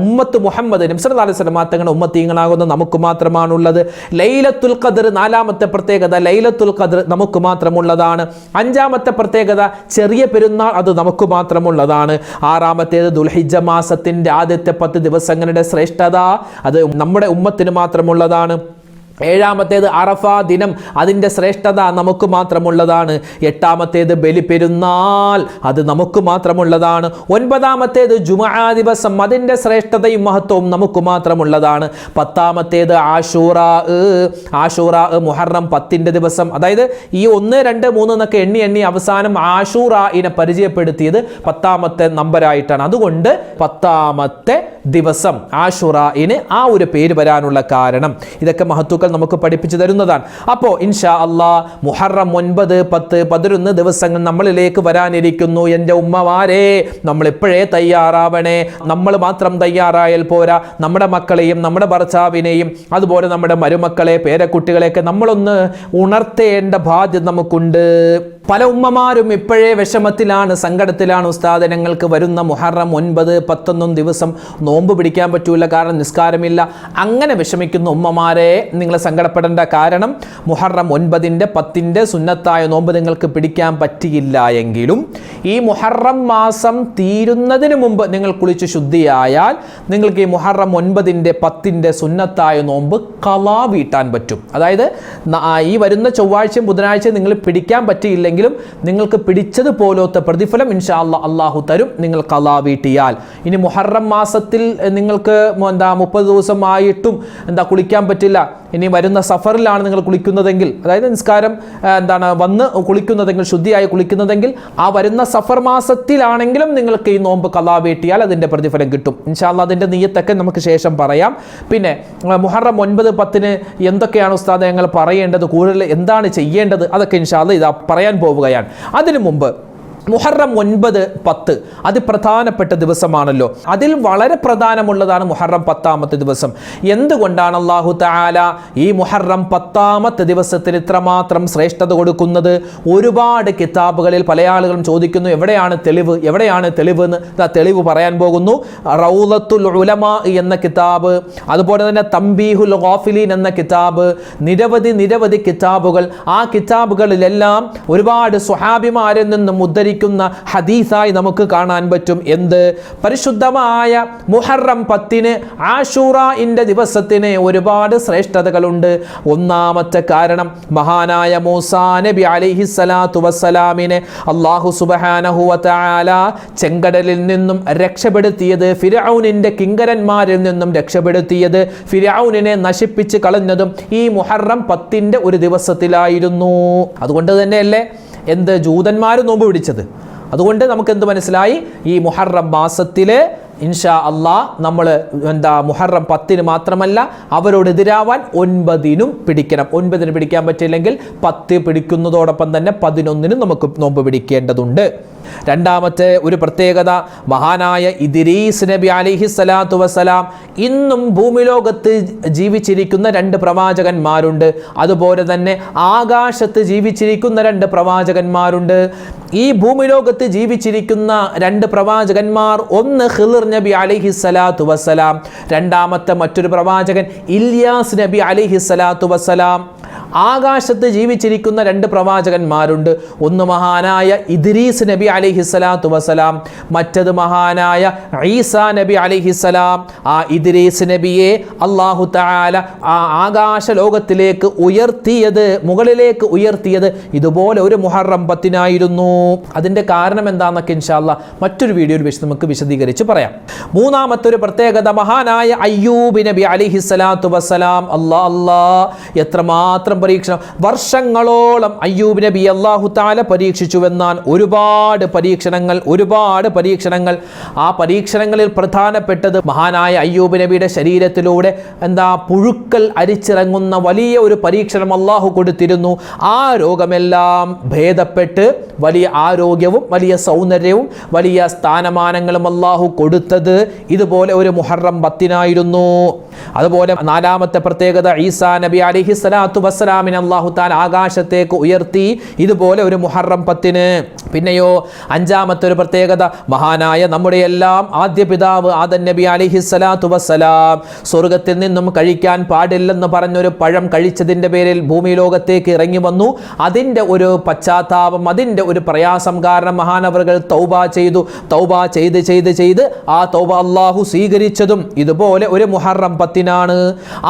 A: ഉമ്മത്ത് മുഹമ്മദ് നബി സല്ലല്ലാഹു അലൈഹി വസല്ലം തങ്ങളുടെ ഉമ്മത്തീങ്ങളാകുന്ന നമുക്ക് മാത്രമാണുള്ളത്. ലൈലത്തുൽ ഖദ്ർ, 4ാമത്തെ പ്രത്യേകത ലൈലത്തുൽ ഖദ്ർ നമുക്ക് മാത്രമുള്ളതാണ്. 5ാമത്തെ പ്രത്യേകത ചെറിയ പെരുന്നാൾ, അത് നമുക്ക് മാത്രമുള്ളതാണ്. 6ാമത്തേത് ദുൽഹിജ്ജ മാസത്തിൻ്റെ ആദ്യത്തെ 10 ദിവസങ്ങളുടെ ശ്രേഷ്ഠത, അത് നമ്മുടെ ഉമ്മത്തിന് മാത്രമുള്ളതാണ്. 7ാമത്തേത് അറഫ ദിനം, അതിൻ്റെ ശ്രേഷ്ഠത നമുക്ക് മാത്രമുള്ളതാണ്. 8ാമത്തേത് ബലിപെരുന്നാൾ, അത് നമുക്ക് മാത്രമുള്ളതാണ്. 9ാമത്തേത് ജുമുഅ ദിവസം, അതിൻ്റെ ശ്രേഷ്ഠതയും മഹത്വവും നമുക്ക് മാത്രമുള്ളതാണ്. 10ാമത്തേത് ആഷൂറ, ആഷൂറ മുഹറം 10 ദിവസം. അതായത് ഈ 1 2 3 എന്നൊക്കെ എണ്ണി അവസാനം ആഷൂറയിനെ പരിചയപ്പെടുത്തിയത് 10ാമത്തെ നമ്പറായിട്ടാണ്. അതുകൊണ്ട് 10ാമത്തെ ദിവസം ആഷൂറയിന് ആ ഒരു പേര് വരാനുള്ള കാരണം ഇതൊക്കെ മഹത്വ നമുക്ക് പഠിപ്പിച്ചു തരുന്നതാണ്. അപ്പോൾ ഇൻഷാ അല്ലാഹ് മുഹറം 9 10 11 ദിവസങ്ങൾ നമ്മളിലേക്ക് വരാനിരിക്കുന്നു. എൻ്റെ ഉമ്മമാരെ, നമ്മൾ എപ്പോഴേ തയ്യാറാവണേ. നമ്മൾ മാത്രം തയ്യാറായാൽ പോരാ, നമ്മുടെ മക്കളെയും നമ്മുടെ ഭർത്താവിനെയും അതുപോലെ നമ്മുടെ മരുമക്കളെ, പേരക്കുട്ടികളെയൊക്കെ നമ്മളൊന്ന് ഉണർത്തേണ്ട ബാധ്യത നമുക്കുണ്ട്. പല ഉമ്മമാരും ഇപ്പോഴേ വിഷമത്തിലാണ്, സങ്കടത്തിലാണ്. ഉസ്താദ്, ഞങ്ങൾക്ക് വരുന്ന മുഹറം 9 10 ദിവസം നോമ്പ് പിടിക്കാൻ പറ്റൂല, കാരണം നിസ്കാരമില്ല. അങ്ങനെ വിഷമിക്കുന്ന ഉമ്മമാരെ, നിങ്ങൾ സങ്കടപ്പെടേണ്ട. കാരണം മുഹറം 9 10 സുന്നത്തായ നോമ്പ് നിങ്ങൾക്ക് പിടിക്കാൻ പറ്റിയില്ല എങ്കിലും ഈ മുഹറം മാസം തീരുന്നതിന് മുമ്പ് നിങ്ങൾ കുളിച്ച് ശുദ്ധിയായാൽ നിങ്ങൾക്ക് ഈ മുഹറം 9 10 സുന്നത്തായ നോമ്പ് ഖളാ വീട്ടാൻ പറ്റും. അതായത് ഈ വരുന്ന ചൊവ്വാഴ്ചയും ബുധനാഴ്ചയും നിങ്ങൾ പിടിക്കാൻ പറ്റിയില്ലെങ്കിൽ നിങ്ങൾക്ക് പിടിച്ചതുപോലത്തെ പ്രതിഫലം ഇൻഷാ അല്ലാഹ് അല്ലാഹു തരും, നിങ്ങൾ ഖളാ വീട്ടിയാൽ. ഇനി മുഹറം മാസത്തിൽ നിങ്ങൾക്ക് 30 ദിവസമായിട്ടും കുളിക്കാൻ പറ്റില്ല, ഇനി വരുന്ന സഫറിലാണ് നിങ്ങൾ കുളിക്കുന്നതെങ്കിൽ, അതായത് നിസ്കാരം വന്ന് കുളിക്കുന്നതെങ്കിൽ, ശുദ്ധിയായി കുളിക്കുന്നതെങ്കിൽ ആ വരുന്ന സഫർ മാസത്തിലാണെങ്കിലും നിങ്ങൾക്ക് ഈ നോമ്പ് ഖളാ വീട്ടിയാൽ അതിൻ്റെ പ്രതിഫലം കിട്ടും. ഇൻഷാ അല്ലാഹ് അതിൻ്റെ നിയ്യത്തൊക്കെ നമുക്ക് ശേഷം പറയാം. പിന്നെ മുഹറം 9, 10 എന്തൊക്കെയാണ് ഉസ്താദ് ഞങ്ങൾ പറയേണ്ടത്, കൂടുതൽ എന്താണ് ചെയ്യേണ്ടത്, അതൊക്കെ ഇൻഷാ അല്ലാഹ് ഇതാ പറയാൻ പോവുകയാണ്. അതിനു മുമ്പ് മുഹറം 9, 10 അത് പ്രധാനപ്പെട്ട ദിവസമാണല്ലോ. അതിൽ വളരെ പ്രധാനമുള്ളതാണ് മുഹറം 10-ാമത്തെ ദിവസം. എന്തുകൊണ്ടാണ് അല്ലാഹു തആല ഈ മുഹറം 10-ാമത്തെ ദിവസത്തിന് ഇത്രമാത്രം ശ്രേഷ്ഠത കൊടുക്കുന്നത്? ഒരുപാട് കിതാബുകളിൽ പല ആളുകളും ചോദിക്കുന്നു, എവിടെയാണ് തെളിവ് എന്ന്. തെളിവ് പറയാൻ പോകുന്നു. റൗളത്തുൽ ഉലമാ എന്ന കിതാബ്, അതുപോലെ തന്നെ തംബീഹുൽ ഗാഫിലീൻ എന്ന കിതാബ്, നിരവധി കിതാബുകൾ. ആ കിതാബുകളിലെല്ലാം ഒരുപാട് സ്വഹാബിമാരിൽ നിന്നും ഉദ്ധരിക്കുന്ന ഹദീസായി നമുക്ക് കാണാൻ പറ്റും. എന്ത്? പരിശുദ്ധമായ മുഹറം 10 ആശൂറയുടെ ദിവസത്തിന് ഒരുപാട് ശ്രേഷ്ഠതകളുണ്ട്. ഒന്നാമത്തെ കാരണം, മഹാനായ മൂസാ നബി അലൈഹിസ്സലാത്തു വസ്സലാമിനെ അല്ലാഹു സുബ്ഹാനഹു വ തആല ചെങ്കടലിൽ നിന്നും രക്ഷപ്പെടുത്തിയത്, ഫിർഔനിന്റെ കിങ്കരന്മാരിൽ നിന്നും രക്ഷപ്പെടുത്തിയത്, ഫിർഔനിനെ നശിപ്പിച്ച് കളഞ്ഞതും ഈ മുഹറം 10 ഒരു ദിവസത്തിലായിരുന്നു. അതുകൊണ്ട് തന്നെയല്ലേ ജൂതന്മാർ നോമ്പ് പിടിച്ചത്. അതുകൊണ്ട് നമുക്ക് എന്ത് മനസ്സിലായി? ഈ മുഹറം മാസത്തിൽ ഇൻഷാ അല്ലാഹ് നമ്മൾ മുഹറം 10 മാത്രമല്ല, അവരോടെതിരാവാൻ 9 പിടിക്കണം. 9 പിടിക്കാൻ പറ്റില്ലെങ്കിൽ 10 പിടിക്കുന്നതോടൊപ്പം തന്നെ 11 നമുക്ക് നോമ്പ് പിടിക്കേണ്ടതുണ്ട്. രണ്ടാമത്തെ ഒരു പ്രത്യേകത, മഹാനായ ഇദ്രീസ് നബി അലൈഹിസ്സലാത്തു വസ്സലാം ഇന്നും ഭൂമിലോകത്ത് ജീവിച്ചിരിക്കുന്ന 2 പ്രവാചകന്മാരുണ്ട്. അതുപോലെ തന്നെ ആകാശത്ത് ജീവിച്ചിരിക്കുന്ന 2 പ്രവാചകന്മാരുണ്ട്. ഈ ഭൂമിലോകത്ത് ജീവിച്ചിരിക്കുന്ന 2 പ്രവാചകന്മാർ, ഒന്ന് ഖിളിർ നബി അലൈഹിസ്സലാത്തു വസ്സലാം, രണ്ടാമത്തെ മറ്റൊരു പ്രവാചകൻ ഇല്യാസ് നബി അലൈഹിസ്സലാത്തു വസ്സലാം. ആകാശത്ത് ജീവിച്ചിരിക്കുന്ന 2 പ്രവാചകന്മാരുണ്ട്. ഒന്ന് മഹാനായ ഇദ്രീസ് നബി അലൈഹിസ്സലാത്തു വസ്സലാം, മറ്റത് മഹാനായ ഈസാ നബി അലൈഹിസ്സലാം. ആ ഇദ്രീസ് നബിയെ അല്ലാഹു തആല ആ ആകാശ ലോകത്തിലേക്ക് മുകളിലേക്ക് ഉയർത്തിയത് ഇതുപോലെ ഒരു മുഹറം 10 അതിൻ്റെ കാരണം എന്താണെന്നൊക്കെ ഇൻഷാ അല്ലാഹ് മറ്റൊരു വീഡിയോയിൽ വെച്ച് നമുക്ക് വിശദീകരിച്ച് പറയാം. മൂന്നാമത്തെ ഒരു പ്രത്യേകത, മഹാനായ അയ്യൂബ് നബി അലൈഹിസ്സലാത്തു വസ്സലാം. എത്രമാത്രം പരീക്ഷണം! വർഷങ്ങളോളം അയ്യൂബ് നബി അല്ലാഹു തആല പരീക്ഷിച്ചുവെന്നാൽ ഒരുപാട് പരീക്ഷണങ്ങൾ. ആ പരീക്ഷണങ്ങളിൽ പ്രധാനപ്പെട്ടത്, മഹാനായ അയ്യൂബ് നബിയുടെ ശരീരത്തിലൂടെ പുഴുക്കൾ അരിച്ചിറങ്ങുന്ന വലിയ ഒരു പരീക്ഷണം അല്ലാഹു കൊടുത്തിരുന്നു. ആ രോഗമെല്ലാം ഭേദപ്പെട്ട് വലിയ ആരോഗ്യവും വലിയ സൗന്ദര്യവും വലിയ സ്ഥാനമാനങ്ങളും അല്ലാഹു കൊടുത്തത് ഇതുപോലെ ഒരു മുഹറം 10 അതുപോലെ നാലാമത്തെ പ്രത്യേകത, ഈസാ നബി അലൈഹിസ്സലാത്തു വസ്സലാമിനെ അല്ലാഹു തആല ആകാശത്തേക്ക് ഉയർത്തി ഇതുപോലെ ഒരു മുഹറം 10. പിന്നെയോ അഞ്ചാമത്തെ ഒരു പ്രത്യേകത, മഹാനായ നമ്മുടെ എല്ലാം ആദ്യ പിതാവ് ആദം നബി അലൈഹിസ്സലാത്തു വസ്സലാം സ്വർഗത്തിൽ നിന്നും കഴിക്കാൻ പാടില്ലെന്ന് പറഞ്ഞൊരു പഴം കഴിച്ചതിൻ്റെ പേരിൽ ഭൂമി ലോകത്തേക്ക് ഇറങ്ങി വന്നു. അതിൻ്റെ ഒരു പശ്ചാത്താപം, അതിൻ്റെ ഒരു പ്രയാസം കാരണം മഹാനവറുകൾ തൗബ ചെയ്ത് ആ തൗബ അല്ലാഹു സ്വീകരിച്ചതും ഇതുപോലെ ഒരു മുഹറം 10.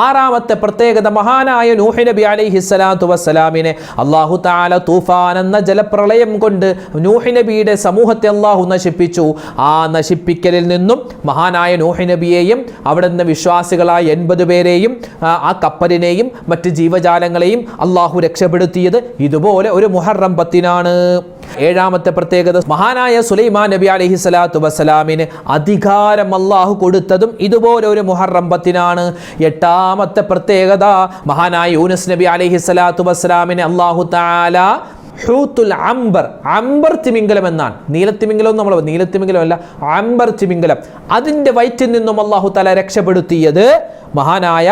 A: ആറാമത്തെ പ്രത്യേകത, മഹാനായ നൂഹ് നബി അലൈഹിസ്സലാത്തു വസ്സലാമിനെ അല്ലാഹു തആല തൂഫാൻ എന്ന ജലപ്രളയം കൊണ്ട് നൂഹ് നബിയുടെ സമൂഹത്തെ അല്ലാഹു നശിപ്പിച്ചു. ആ നശിപ്പിക്കലിൽ നിന്നും മഹാനായ നൂഹ് നബിയെയും അവിടുന്ന് വിശ്വാസികളായ 80 പേരെയും ആ കപ്പലിനെയും മറ്റ് ജീവജാലങ്ങളെയും അല്ലാഹു രക്ഷപ്പെടുത്തിയത് ഇതുപോലെ ഒരു മുഹറം 10. ഏഴാമത്തെ പ്രത്യേകത, മഹാനായ സുലൈമാൻ നബി അലൈഹിസ്സലാത്തു വസ്സലാമിന് അധികാരം അല്ലാഹു കൊടുത്തതും ഇതുപോലെ ഒരു മുഹറം 10. എട്ടാമത്തെ പ്രത്യേകത, മഹാനായ യൂനുസ് നബി അലൈഹിസ്സലാത്തു വസ്സലാമിനെ അല്ലാഹു തആല ഹൂത്തുൽ അംബർ തിമിംഗലം എന്നാണ്. നീലത്തിമിംഗലം നമ്മൾ നീലത്തിമിംഗലമല്ല, അംബർ തിമിംഗലം, അതിൻ്റെ വയറ്റിൽ നിന്നും അല്ലാഹു തആല രക്ഷപ്പെടുത്തിയത് മഹാനായ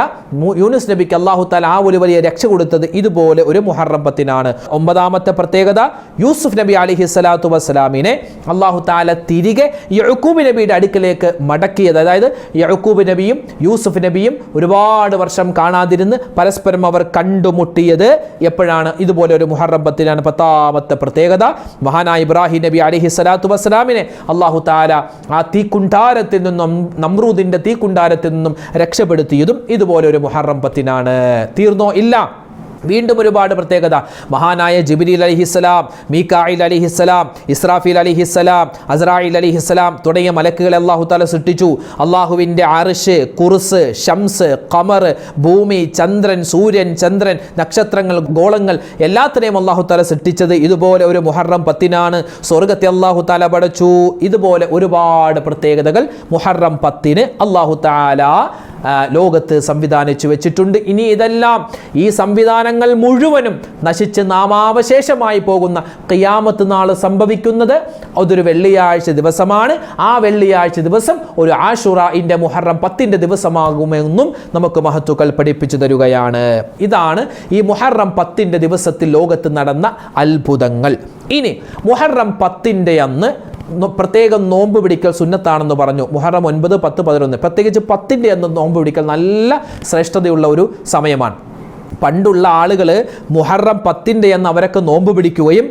A: യൂനുസ് നബിക്ക് അല്ലാഹു തആല ആ ഒരു വലിയ രക്ഷ കൊടുത്തത് ഇതുപോലെ ഒരു മുഹറം 10. ഒമ്പതാമത്തെ പ്രത്യേകത, യൂസുഫ് നബി അലൈഹിസ്സലാത്തു വസ്സലാമിനെ അല്ലാഹു തആല തിരികെ യഅ്കൂബ് നബിയുടെ അടുക്കലേക്ക് മടക്കിയത്. അതായത് യഅ്കൂബ് നബിയും യൂസുഫ് നബിയും ഒരുപാട് വർഷം കാണാതിരുന്ന് പരസ്പരം അവർ കണ്ടുമുട്ടിയത് എപ്പോഴാണ്? ഇതുപോലെ ഒരു മുഹറം 10. പത്താമത്തെ പ്രത്യേകത, മഹാനായ ഇബ്രാഹിം നബി അലൈഹിസ്സലാത്തു വസ്സലാമിനെ അല്ലാഹു തആല ആ തീക്കുണ്ടാരത്തിൽ നിന്നും, നമ്രൂദിന്റെ തീക്കുണ്ടാരത്തിൽ നിന്നും രക്ഷപ്പെടുത്തിയതും ഇതുപോലെ ഒരു മുഹറം 10. തീർന്നോ? ഇല്ല. വീണ്ടും ഒരുപാട് പ്രത്യേകത. മഹാനായ ജിബ്രീൽ അലൈഹിസ്സലാം, മീകായിൽ അലൈഹിസ്സലാം, ഇസ്രാഫീൽ അലൈഹിസ്സലാം, അസ്രായിൽ അലൈഹിസ്സലാം തുടങ്ങിയ മലക്കുകളെ അല്ലാഹു തആല സൃഷ്ടിച്ചു. അള്ളാഹുവിൻ്റെ അർശ്, കുർസ്, ശംസ്, ഖമർ, ഭൂമി, ചന്ദ്രൻ, സൂര്യൻ, ചന്ദ്രൻ, നക്ഷത്രങ്ങൾ, ഗോളങ്ങൾ എല്ലാത്തിനെയും അല്ലാഹു തആല സൃഷ്ടിച്ചത് ഇതുപോലെ ഒരു മുഹറം 10-നാണ്. സ്വർഗ്ഗത്തെ അല്ലാഹു തആല പടച്ചു. ഇതുപോലെ ഒരുപാട് പ്രത്യേകതകൾ മുഹറം 10-ന് അല്ലാഹു തആല ലോകത്ത് സംവിധാനിച്ചു വെച്ചിട്ടുണ്ട്. ഇനി ഇതെല്ലാം, ഈ സംവിധാനങ്ങൾ മുഴുവനും നശിച്ച് നാമാവശേഷമായി പോകുന്ന ഖിയാമത്ത് നാൾ സംഭവിക്കുന്നത് അതൊരു വെള്ളിയാഴ്ച ദിവസമാണ്. ആ വെള്ളിയാഴ്ച ദിവസം ഒരു ആശുറയുടെ മുഹറം 10-ന്റെ ദിവസമാകുമെന്നും നമുക്ക് മഹത്തുക്കൾ പഠിപ്പിച്ചു തരുകയാണ്. ഇതാണ് ഈ മുഹറം 10-ന്റെ ദിവസത്തിൽ ലോകത്ത് നടന്ന അത്ഭുതങ്ങൾ. ഇനി മുഹറം 10-ന്റെ അന്ന് പ്രത്യേകം നോമ്പ് പിടിക്കൽ സുന്നത്താണെന്ന് പറഞ്ഞു. മുഹറം 9, 10, 11 പ്രത്യേകിച്ച് 10-ന്റെ അന്ന് നോമ്പ് പിടിക്കൽ നല്ല ശ്രേഷ്ഠതയുള്ള ഒരു സമയമാണ്. പണ്ടുള്ള ആളുകൾ മുഹറം 10-ന്റെ അന്ന് അവരൊക്കെ നോമ്പ് പിടിക്കുകയും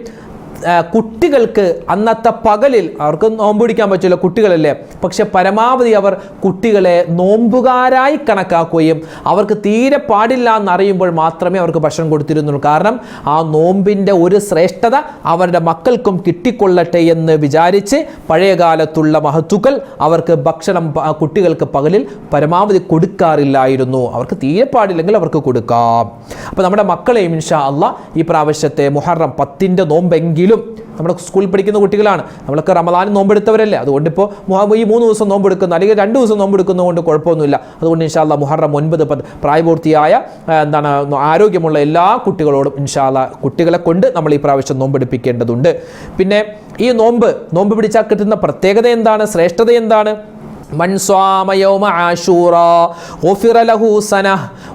A: കുട്ടികൾക്ക് അന്നത്തെ പകലിൽ അവർക്ക് നോമ്പ് പിടിക്കാൻ പറ്റില്ല, കുട്ടികളല്ലേ, പക്ഷെ പരമാവധി അവർ കുട്ടികളെ നോമ്പുകാരായി കണക്കാക്കുകയും അവർക്ക് തീരെ പാടില്ല എന്നറിയുമ്പോൾ മാത്രമേ അവർക്ക് ഭക്ഷണം കൊടുത്തിരുന്നുള്ളൂ. കാരണം ആ നോമ്പിൻ്റെ ഒരു ശ്രേഷ്ഠത അവരുടെ മക്കൾക്കും കിട്ടിക്കൊള്ളട്ടെ എന്ന് വിചാരിച്ച് പഴയകാലത്തുള്ള മഹത്തുക്കൾ അവർക്ക് ഭക്ഷണം കുട്ടികൾക്ക് പകലിൽ പരമാവധി കൊടുക്കാറില്ലായിരുന്നു. അവർക്ക് തീരെ പാടില്ലെങ്കിൽ അവർക്ക് കൊടുക്കാം. അപ്പോൾ നമ്മുടെ മക്കളെയും ഇൻഷാ അല്ലാഹ് ഈ പ്രാവശ്യത്തെ മുഹറം 10-ന്റെ നോമ്പെങ്കിലും, നമ്മുടെ സ്കൂളിൽ പഠിക്കുന്ന കുട്ടികളാണ്, നമ്മളൊക്കെ റമദാൻ നോമ്പെടുത്തവരല്ലേ, അതുകൊണ്ട് ഇപ്പോൾ ഈ 3 ദിവസം നോമ്പെടുക്കുന്നു അല്ലെങ്കിൽ 2 ദിവസം നോമ്പെടുക്കുന്നതുകൊണ്ട് കുഴപ്പമൊന്നുമില്ല. അതുകൊണ്ട് ഇൻഷാ അല്ലാഹ് മുഹറം 9, 10 പ്രായപൂർത്തിയായ ആരോഗ്യമുള്ള എല്ലാ കുട്ടികളോടും ഇൻഷാ അല്ലാഹ് കുട്ടികളെ കൊണ്ട് നമ്മൾ ഈ പ്രാവശ്യം നോമ്പെടുപ്പിക്കേണ്ടതുണ്ട്. പിന്നെ ഈ നോമ്പ് പിടിച്ചാൽ കിട്ടുന്ന പ്രത്യേകത എന്താണ്, ശ്രേഷ്ഠത എന്താണ്?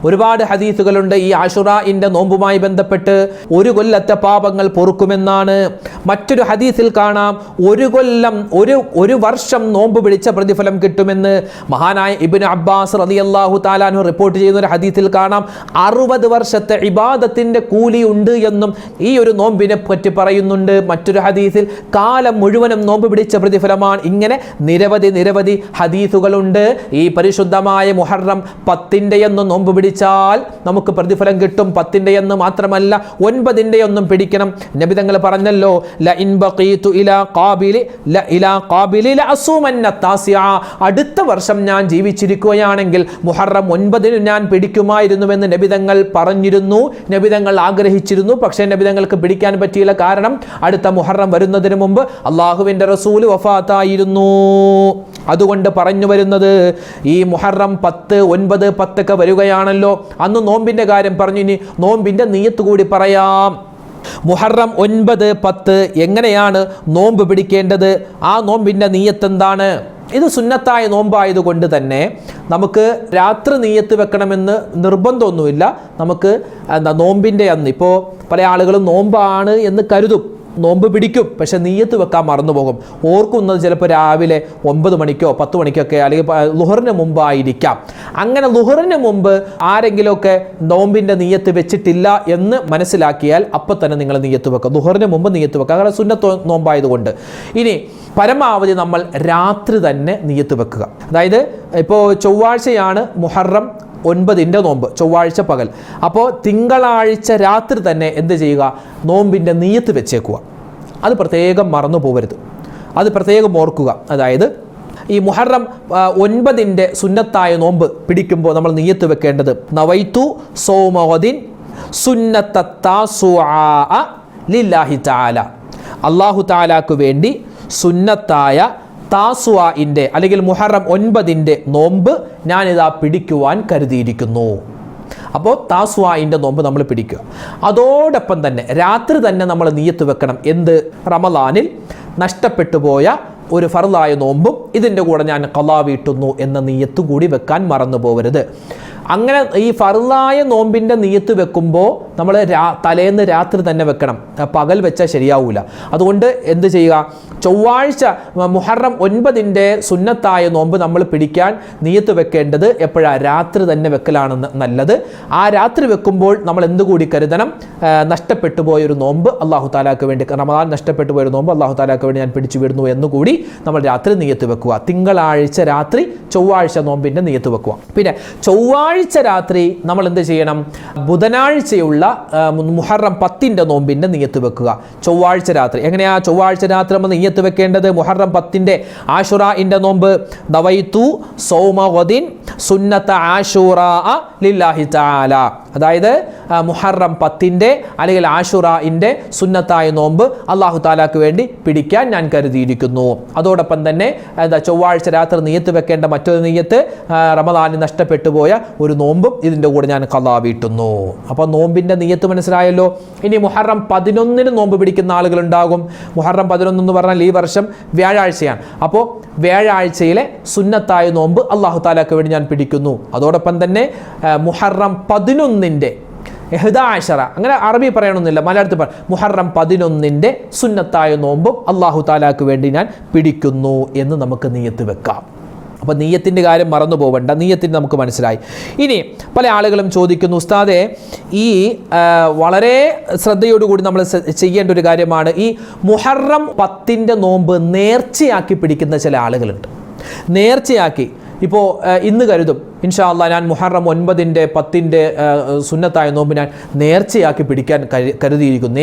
A: ഒരുപാട് ഹദീസുകളുണ്ട് ഈ ആശുറയുടെ നോമ്പുമായി ബന്ധപ്പെട്ട്. ഒരു കൊല്ലത്തെ പാപങ്ങൾ പൊറുക്കുമെന്നാണ്. മറ്റൊരു ഹദീസിൽ കാണാം ഒരു വർഷം നോമ്പ് പിടിച്ച പ്രതിഫലം കിട്ടുമെന്ന്. മഹാനായ ഇബ്നു അബ്ബാസ് റളിയല്ലാഹു തആല അൻഹു റിപ്പോർട്ട് ചെയ്യുന്ന ഒരു ഹദീസിൽ കാണാം 60 വർഷത്തെ ഇബാദത്തിന്റെ കൂലി ഉണ്ട് എന്നും ഈ ഒരു നോമ്പിനെ പറ്റി പറയുന്നുണ്ട്. മറ്റൊരു ഹദീസിൽ കാലം മുഴുവനും നോമ്പ് പിടിച്ച പ്രതിഫലമാണ്. ഇങ്ങനെ നിരവധി ഹദീസുകളുണ്ട്. ഈ പരിശുദ്ധമായ മുഹറം 10-ന്റെ എന്ന് നോമ്പ് പിടിച്ചാൽ നമുക്ക് പ്രതിഫലം കിട്ടും. 10-ന്റെ എന്ന് മാത്രമല്ല 9-ന്റെ ഒന്നും പിടിക്കണം. നബി തങ്ങൾ പറഞ്ഞല്ലോ, ലഇൻ ബഖീതു ഇലാ ഖാബിലി ലഅസൂമന്ന താസിഅ, അടുത്ത വർഷം ഞാൻ ജീവിച്ചിരിക്കുകയാണെങ്കിൽ മുഹറം 9-ന് ഞാൻ പിടിക്കുമായിരുന്നുവെന്ന് നബി തങ്ങൾ പറഞ്ഞിരുന്നു. നബി തങ്ങൾ ആഗ്രഹിച്ചിരുന്നു. പക്ഷേ നബി തങ്ങൾക്ക് പിടിക്കാൻ പറ്റിയില്ല. കാരണം അടുത്ത മുഹറം വരുന്നതിന് മുമ്പ് അള്ളാഹുവിൻ്റെ റസൂൽ വഫാത്തായിരുന്നു. അതുകൊണ്ട് പറഞ്ഞു വരുന്നത് ഈ മുഹറം 10, 9, 10 ഒക്കെ വരികയാണല്ലോ, അന്ന് നോമ്പിൻ്റെ കാര്യം പറഞ്ഞു. ഇനി നോമ്പിൻ്റെ നിയ്യത്ത് കൂടി പറയാം. മുഹറം 9, 10 എങ്ങനെയാണ് നോമ്പ് പിടിക്കേണ്ടത്? ആ നോമ്പിൻ്റെ നിയ്യത്ത് എന്താണ്? ഇത് സുന്നത്തായ നോമ്പായതുകൊണ്ട് തന്നെ നമുക്ക് രാത്രി നിയ്യത്ത് വെക്കണമെന്ന് നിർബന്ധമൊന്നുമില്ല. നമുക്ക് നോമ്പിൻ്റെ അന്ന്, ഇപ്പോൾ പല ആളുകളും നോമ്പാണ് എന്ന് കരുതും, നോമ്പ് പിടിക്കും, പക്ഷെ നിയ്യത്ത് വെക്കാൻ മറന്നുപോകും. ഓർക്കുന്നത് ചിലപ്പോൾ രാവിലെ 9 മണിക്കോ 10 മണിക്കൊക്കെ അല്ലെങ്കിൽ ളുഹറിന് മുമ്പായിരിക്കാം. അങ്ങനെ ളുഹറിന് മുമ്പ് ആരെങ്കിലുമൊക്കെ നോമ്പിൻ്റെ നിയ്യത്ത് വെച്ചിട്ടില്ല എന്ന് മനസ്സിലാക്കിയാൽ അപ്പം തന്നെ നിങ്ങൾ നിയ്യത്ത് വെക്കുക. ളുഹറിന് മുമ്പ് നിയ്യത്ത് വെക്കുക, കാരണം സുന്നത്ത് നോമ്പായതുകൊണ്ട്. ഇനി പരമാവധി നമ്മൾ രാത്രി തന്നെ നിയ്യത്ത് വെക്കുക. അതായത് ഇപ്പോൾ ചൊവ്വാഴ്ചയാണ് മുഹറം 9-ന്റെ നോമ്പ്, ചൊവ്വാഴ്ച പകൽ. അപ്പോൾ തിങ്കളാഴ്ച രാത്രി തന്നെ എന്ത് ചെയ്യുക? നോമ്പിൻ്റെ നിയ്യത്ത് വെച്ചേക്കുക. അത് പ്രത്യേകം മറന്നു പോകരുത്, അത് പ്രത്യേകം ഓർക്കുക. അതായത് ഈ മുഹറം 9-ന്റെ സുന്നത്തായ നോമ്പ് പിടിക്കുമ്പോൾ നമ്മൾ നിയ്യത്ത് വെക്കേണ്ടത് നവൈതു സൗമഗദിൻ സുന്നത്ത താസുആ ലില്ലാഹി തആല, അല്ലാഹു തആലാക്ക് വേണ്ടി സുന്നത്തായ താസുആഇൻ്റെ അല്ലെങ്കിൽ മുഹറം 9-ന്റെ നോമ്പ് ഞാനിതാ പിടിക്കുവാൻ കരുതിയിരിക്കുന്നു. അപ്പോൾ താസുആഇൻ്റെ നോമ്പ് നമ്മൾ പിടിക്കുക. അതോടൊപ്പം തന്നെ രാത്രി തന്നെ നമ്മൾ നിയ്യത്ത് വെക്കണം. എന്ത്? റമളാനിൽ നഷ്ടപ്പെട്ടു പോയ ഒരു ഫർളായ നോമ്പും ഇതിൻ്റെ കൂടെ ഞാൻ ഖളാ വീട്ടുന്നു എന്ന നിയ്യത്ത് കൂടി വെക്കാൻ മറന്നു പോകരുത്. അങ്ങനെ ഈ ഫർളായ നോമ്പിൻ്റെ നിയ്യത്ത് വെക്കുമ്പോൾ നമ്മൾ തലേന്ന് രാത്രി തന്നെ വെക്കണം, പകൽ വെച്ചാൽ ശരിയാവില്ല. അതുകൊണ്ട് എന്ത് ചെയ്യുക? ചൊവ്വാഴ്ച മുഹറം 9-ന്റെ സുന്നത്തായ നോമ്പ് നമ്മൾ പിടിക്കാൻ നിയ്യത്ത് വെക്കേണ്ടത് എപ്പോഴാണ്? രാത്രി തന്നെ വെക്കലാണ് നല്ലത്. ആ രാത്രി വെക്കുമ്പോൾ നമ്മൾ എന്തുകൂടി കരുതണം? നഷ്ടപ്പെട്ടു പോയൊരു നോമ്പ് അല്ലാഹു തആലാക്ക് വേണ്ടി, റമദാൻ നഷ്ടപ്പെട്ടു പോയൊരു നോമ്പ് അല്ലാഹു തആലാക്ക് വേണ്ടി ഞാൻ പിടിച്ചു വിടുന്നു എന്നുകൂടി നമ്മൾ രാത്രി നിയ്യത്ത് വെക്കുക. തിങ്കളാഴ്ച രാത്രി ചൊവ്വാഴ്ച നോമ്പിൻ്റെ നിയ്യത്ത് വെക്കുക. പിന്നെ ചൊവ്വാഴ്ച രാത്രി നമ്മൾ എന്ത് ചെയ്യണം? ബുധനാഴ്ചയുള്ള മുഹറം 10 നോമ്പിൻ്റെ നിയ്യത്ത് വെക്കുക ചൊവ്വാഴ്ച രാത്രി. എങ്ങനെയാ ചൊവ്വാഴ്ച രാത്രി നമ്മൾ നിയ്യത്ത് വെക്കേണ്ടത്? മുഹറം 10 ആശുറാഇൻ്റെ നോമ്പ് ദവൈതു സൗമ ഗദിൻ സുന്നത ആശുറാ ലില്ലാഹി തആല. അതായത് മുഹറം 10 അല്ലെങ്കിൽ ആശുറാഇൻ്റെ സുന്നത്തായ നോമ്പ് അല്ലാഹു തആലാക്ക് വേണ്ടി പിടിക്കാൻ ഞാൻ കരുതിയിരിക്കുന്നു. അതോടൊപ്പം തന്നെ ചൊവ്വാഴ്ച രാത്രി നിയ്യത്ത് വെക്കേണ്ട മറ്റൊരു നിയ്യത്ത് റമദാനിൽ നഷ്ടപ്പെട്ടു പോയ ഒരു നോമ്പും ഇതിൻ്റെ കൂടെ ഞാൻ ഖളാ വീട്ടുന്നു. അപ്പോൾ നോമ്പിൻ്റെ നിയ്യത്ത് മനസ്സിലായല്ലോ. ഇനി മുഹറം 11 നോമ്പ് പിടിക്കുന്ന ആളുകളുണ്ടാകും. മുഹറം 11 എന്ന് പറഞ്ഞാൽ ഈ വർഷം വ്യാഴാഴ്ചയാണ്. അപ്പോൾ വ്യാഴാഴ്ചയിലെ സുന്നത്തായ നോമ്പ് അല്ലാഹു തആലാക്ക് വേണ്ടി ഞാൻ പിടിക്കുന്നു. അതോടൊപ്പം തന്നെ മുഹറം 11 11 അങ്ങനെ അറബി പറയണമെന്നില്ല, മലയാളത്തിൽ മുഹറം 11 സുന്നത്തായ നോമ്പും അല്ലാഹു തആലാക്ക് വേണ്ടി ഞാൻ പിടിക്കുന്നു എന്ന് നമുക്ക് നിയ്യത്ത് വെക്കാം. അപ്പോൾ നിയ്യത്തിൻ്റെ കാര്യം മറന്നു പോകണ്ട, നിയ്യത്തിന് നമുക്ക് മനസ്സിലായി. ഇനി പല ആളുകളും ചോദിക്കുന്നു, ഉസ്താദെ ഈ വളരെ ശ്രദ്ധയോടുകൂടി നമ്മൾ ചെയ്യേണ്ട ഒരു കാര്യമാണ്, ഈ മുഹറം 10 നോമ്പ് നേർച്ചയാക്കി പിടിക്കുന്ന ചില ആളുകളുണ്ട്. നേർച്ചയാക്കി ഇപ്പോൾ ഇന്ന് കരുതും ഇൻഷാ അല്ലാഹ് ഞാൻ മുഹറം 9 10 സുന്നത്തായ നോമ്പ് ഞാൻ നേർച്ചയാക്കി പിടിക്കാൻ കരുതിയിരിക്കുന്നു.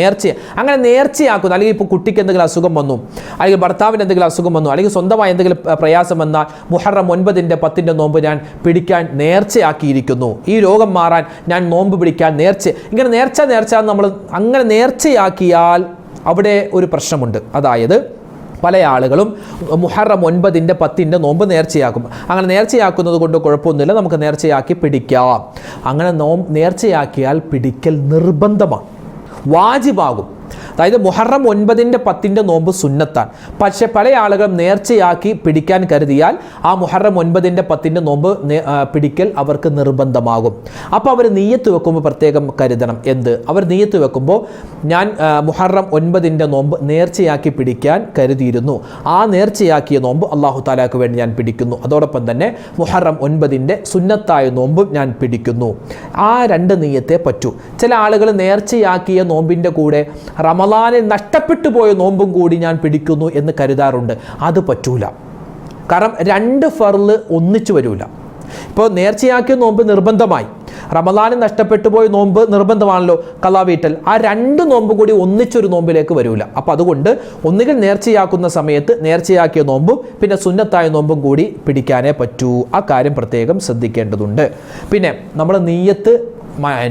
A: അങ്ങനെ നേർച്ചയാക്കുന്നു. അല്ലെങ്കിൽ ഇപ്പോൾ കുട്ടിക്ക് എന്തെങ്കിലും അസുഖം വന്നു, അല്ലെങ്കിൽ ഭർത്താവിന് എന്തെങ്കിലും അസുഖം വന്നു, അല്ലെങ്കിൽ സ്വന്തമായി എന്തെങ്കിലും പ്രയാസം വന്നാൽ മുഹറം 9 10 നോമ്പ് ഞാൻ പിടിക്കാൻ നേർച്ചയാക്കിയിരിക്കുന്നു. ഈ രോഗം മാറാൻ ഞാൻ നോമ്പ് പിടിക്കാൻ ഇങ്ങനെ നേർച്ച നമ്മൾ അങ്ങനെ നേർച്ചയാക്കിയാൽ അവിടെ ഒരു പ്രശ്നമുണ്ട്. അതായത് പല ആളുകളും മുഹറം 9 10 നോമ്പ് നേർച്ചയാക്കും. അങ്ങനെ നേർച്ചയാക്കുന്നത് കൊണ്ട് കുഴപ്പമൊന്നുമില്ല, നമുക്ക് നേർച്ചയാക്കി പിടിക്കാം. അങ്ങനെ നേർച്ചയാക്കിയാൽ പിടിക്കൽ നിർബന്ധമാണ്, വാജിബാകും. അതായത് മുഹറം 9 10 നോമ്പ് സുന്നത്താണ്. പക്ഷേ പല ആളുകളും നേർച്ചയാക്കി പിടിക്കാൻ കരുതിയാൽ ആ മുഹറം 9 10 നോമ്പ് പിടിക്കൽ അവർക്ക് നിർബന്ധമാകും. അപ്പോൾ അവർ നിയ്യത്ത് വെക്കുമ്പോൾ പ്രത്യേകം കരുതണം. അവർ നിയ്യത്ത് വെക്കുമ്പോൾ ഞാൻ മുഹറം 9 നോമ്പ് നേർച്ചയാക്കി പിടിക്കാൻ കരുതിയിരുന്നു, ആ നേർച്ചയാക്കിയ നോമ്പ് അല്ലാഹു തആലാക്ക് വേണ്ടി ഞാൻ പിടിക്കുന്നു. അതോടൊപ്പം തന്നെ മുഹറം 9 സുന്നത്തായ നോമ്പും ഞാൻ പിടിക്കുന്നു. ആ രണ്ട് നിയ്യത്തേ പറ്റൂ. ചില ആളുകൾ നേർച്ചയാക്കിയ നോമ്പിൻ്റെ കൂടെ റമളാനിൽ നഷ്ടപ്പെട്ടു പോയ നോമ്പും കൂടി ഞാൻ പിടിക്കുന്നു എന്ന് കരുതാറുണ്ട്. അത് പറ്റൂല. കാരണം 2 ഫർള് ഒന്നിച്ചു വരൂല. ഇപ്പോൾ നേർച്ചയാക്കിയ നോമ്പ് നിർബന്ധമായി, റമളാനിൽ നഷ്ടപ്പെട്ടു പോയ നോമ്പ് നിർബന്ധമാണല്ലോ ഖളാ വീട്ടൽ. ആ 2 നോമ്പ് കൂടി ഒന്നിച്ചൊരു നോമ്പിലേക്ക് വരൂല. അപ്പോൾ അതുകൊണ്ട് ഒന്നുകിൽ നേർച്ചയാക്കുന്ന സമയത്ത് നേർച്ചയാക്കിയ നോമ്പും പിന്നെ സുന്നത്തായ നോമ്പും കൂടി പിടിക്കാനേ പറ്റൂ. ആ കാര്യം പ്രത്യേകം ശ്രദ്ധിക്കേണ്ടതുണ്ട്. പിന്നെ നമ്മൾ നിയ്യത്ത്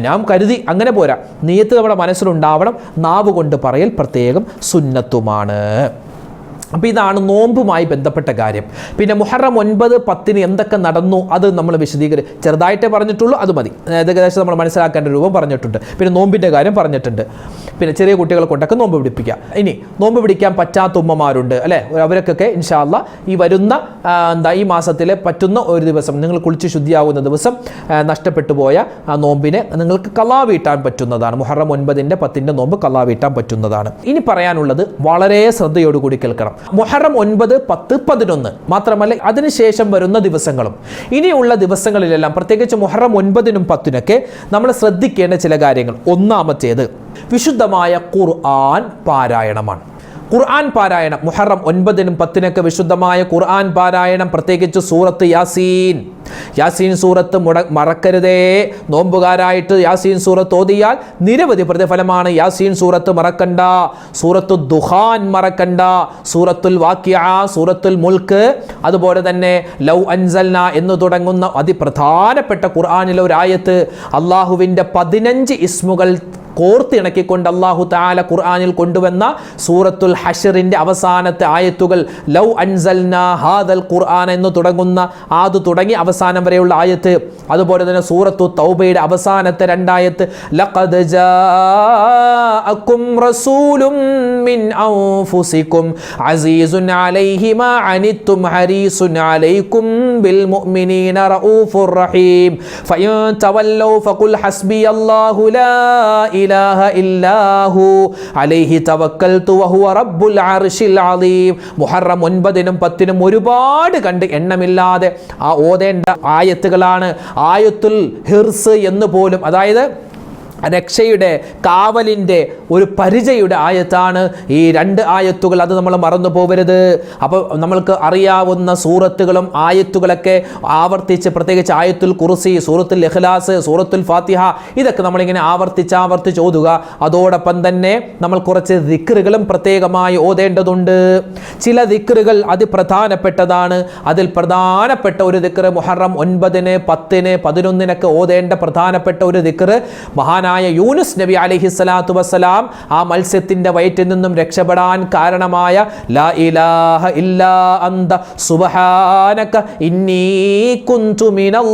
A: നാം കരുതി അങ്ങനെ പോരാ, നിയ്യത്ത് നമ്മുടെ മനസ്സിലുണ്ടാവണം. നാവ് കൊണ്ട് പറയൽ പ്രത്യേകം സുന്നത്തുമാണ്. അപ്പോൾ ഇതാണ് നോമ്പുമായി ബന്ധപ്പെട്ട കാര്യം. പിന്നെ മുഹറം 9 10 എന്തൊക്കെ നടന്നു അത് നമ്മൾ ചെറുതായിട്ടേ പറഞ്ഞിട്ടുള്ളൂ, അത് മതി. ഏകദേശം നമ്മൾ മനസ്സിലാക്കേണ്ട രൂപം പറഞ്ഞിട്ടുണ്ട്. പിന്നെ നോമ്പിൻ്റെ കാര്യം പറഞ്ഞിട്ടുണ്ട്. പിന്നെ ചെറിയ കുട്ടികളെ കൊണ്ടൊക്കെ നോമ്പ് പിടിപ്പിക്കുക. ഇനി നോമ്പ് പിടിക്കാൻ പറ്റാത്ത ഉമ്മമാരുണ്ട് അല്ലേ, അവരൊക്കെ ഇൻഷാ അല്ലാഹ് ഈ വരുന്ന ഈ മാസത്തിലെ പറ്റുന്ന ഒരു ദിവസം നിങ്ങൾ കുളിച്ച് ശുദ്ധിയാകുന്ന ദിവസം നഷ്ടപ്പെട്ടു പോയ നോമ്പിനെ നിങ്ങൾക്ക് ഖളാ വീട്ടാൻ പറ്റുന്നതാണ്. മുഹറം 9 10 നോമ്പ് ഖളാ വീട്ടാൻ പറ്റുന്നതാണ്. ഇനി പറയാനുള്ളത് വളരെ ശ്രദ്ധയോടുകൂടി കേൾക്കണം. മുഹറം 9 10 11 മാത്രമല്ല അതിനുശേഷം വരുന്ന ദിവസങ്ങളും ഇനിയുള്ള ദിവസങ്ങളിലെല്ലാം പ്രത്യേകിച്ച് മുഹറം 9 10 നമ്മൾ ശ്രദ്ധിക്കേണ്ട ചില കാര്യങ്ങൾ. ഒന്നാമത്തേത് വിശുദ്ധമായ ഖുർആൻ പാരായണമാണ്. ഖുർആൻ പാരായണം മുഹറം 9 10 വിശുദ്ധമായ ഖുർആൻ പാരായണം, പ്രത്യേകിച്ച് സൂറത്ത് യാസീൻ സൂറത്ത് മറക്കരുതേ. നോമ്പുകാരായിട്ട് യാസീൻ സൂറത്ത് ഓതിയാൽ നിരവധി പ്രതിഫലമാണ്. യാസീൻ സൂറത്ത് മറക്കണ്ട, സൂറത്തു ദുഖാൻ മറക്കണ്ട, സൂറത്തുൽ വാഖിഅ, സൂറത്തുൽ മുൽക്ക്, അതുപോലെ തന്നെ ലൗ അൻസൽന എന്ന് തുടങ്ങുന്ന അതിപ്രധാനപ്പെട്ട ഖുർആനിലെ ഒരു ആയത്ത്, അള്ളാഹുവിൻ്റെ 15 ഇസ്മുകൾ കോർത്തിണക്കിക്കൊണ്ട് അല്ലാഹു തആല ഖുർആനിൽ കൊണ്ടുവന്ന സൂറത്തുൽ ഹശ്റിന്റെ അവസാനത്തെ ആയത്തുകൾ ലൗ അൻസൽനാ ഹാദൽ ഖുർആൻ എന്ന് തുടങ്ങുന്ന ആദ് തുടങ്ങി അവസാനം വരെയുള്ള ആയത്ത്. അതുപോലെ തന്നെ സൂറത്തു തൗബയുടെ അവസാനത്തെ 2 ആയത്ത് ലഖദ് ജാഅകും റസൂലും മിൻ അൻഫുസികും അസീസുൻ അലൈഹി മാ അനിത്തും ഹരീസുൻ അലൈക്കും ബിൽ മുഅ്മിനീന റഊഫുർ റഹീം ഫഇൻ തവല്ലൗ ഫഖുൽ ഹസ്ബിയല്ലാഹു ലാ ഇലാഹ ഇല്ലാഹു അലൈഹി തവക്കൽതു വഹുവ റബ്ബുൽ അർശിൽ അളീം. മുഹറം 9 10 ഒരുപാട് കണ്ട് എണ്ണമില്ലാതെ ഓതേണ്ട ആയത്തുകളാണ്. ആയത്തുൽ ഹിർസ് എന്ന് പോലും, അതായത് രക്ഷയുടെ കാവലിൻ്റെ ഒരു പരിചയുടെ ആയത്താണ് ഈ 2 ആയത്തുകൾ. അത് നമ്മൾ മറന്നു പോകരുത്. അപ്പോൾ നമ്മൾക്ക് അറിയാവുന്ന സൂറത്തുകളും ആയത്തുകളൊക്കെ ആവർത്തിച്ച്, പ്രത്യേകിച്ച് ആയത്തുൽ കുർസി, സൂറത്തുൽ ഇഖ്ലാസ്, സൂറത്തുൽ ഫാത്തിഹ, ഇതൊക്കെ നമ്മളിങ്ങനെ ആവർത്തിച്ച് ഓതുക. അതോടൊപ്പം തന്നെ നമ്മൾ കുറച്ച് ദിക്റുകളും പ്രത്യേകമായി ഓതേണ്ടതുണ്ട്. ചില ദിക്റുകൾ അതിപ്രധാനപ്പെട്ടതാണ്. അതിൽ പ്രധാനപ്പെട്ട ഒരു ദിക്റ് മുഹറം 9, 10, 11 ഓതേണ്ട പ്രധാനപ്പെട്ട ഒരു ദിക്റ് മഹാനായ യൂനുസ് നബി അലൈഹിസ്സലാത്തു വസ്സലാം ആ മത്സ്യത്തിന്റെ വയറ്റിൽ നിന്നും രക്ഷപ്പെടാൻ കാരണമായ ലാ ഇലാഹ ഇല്ലാ അന്ത സുബ്ഹാനക ഇന്നി കുന്തു മിനല്ലാലിമീൻ.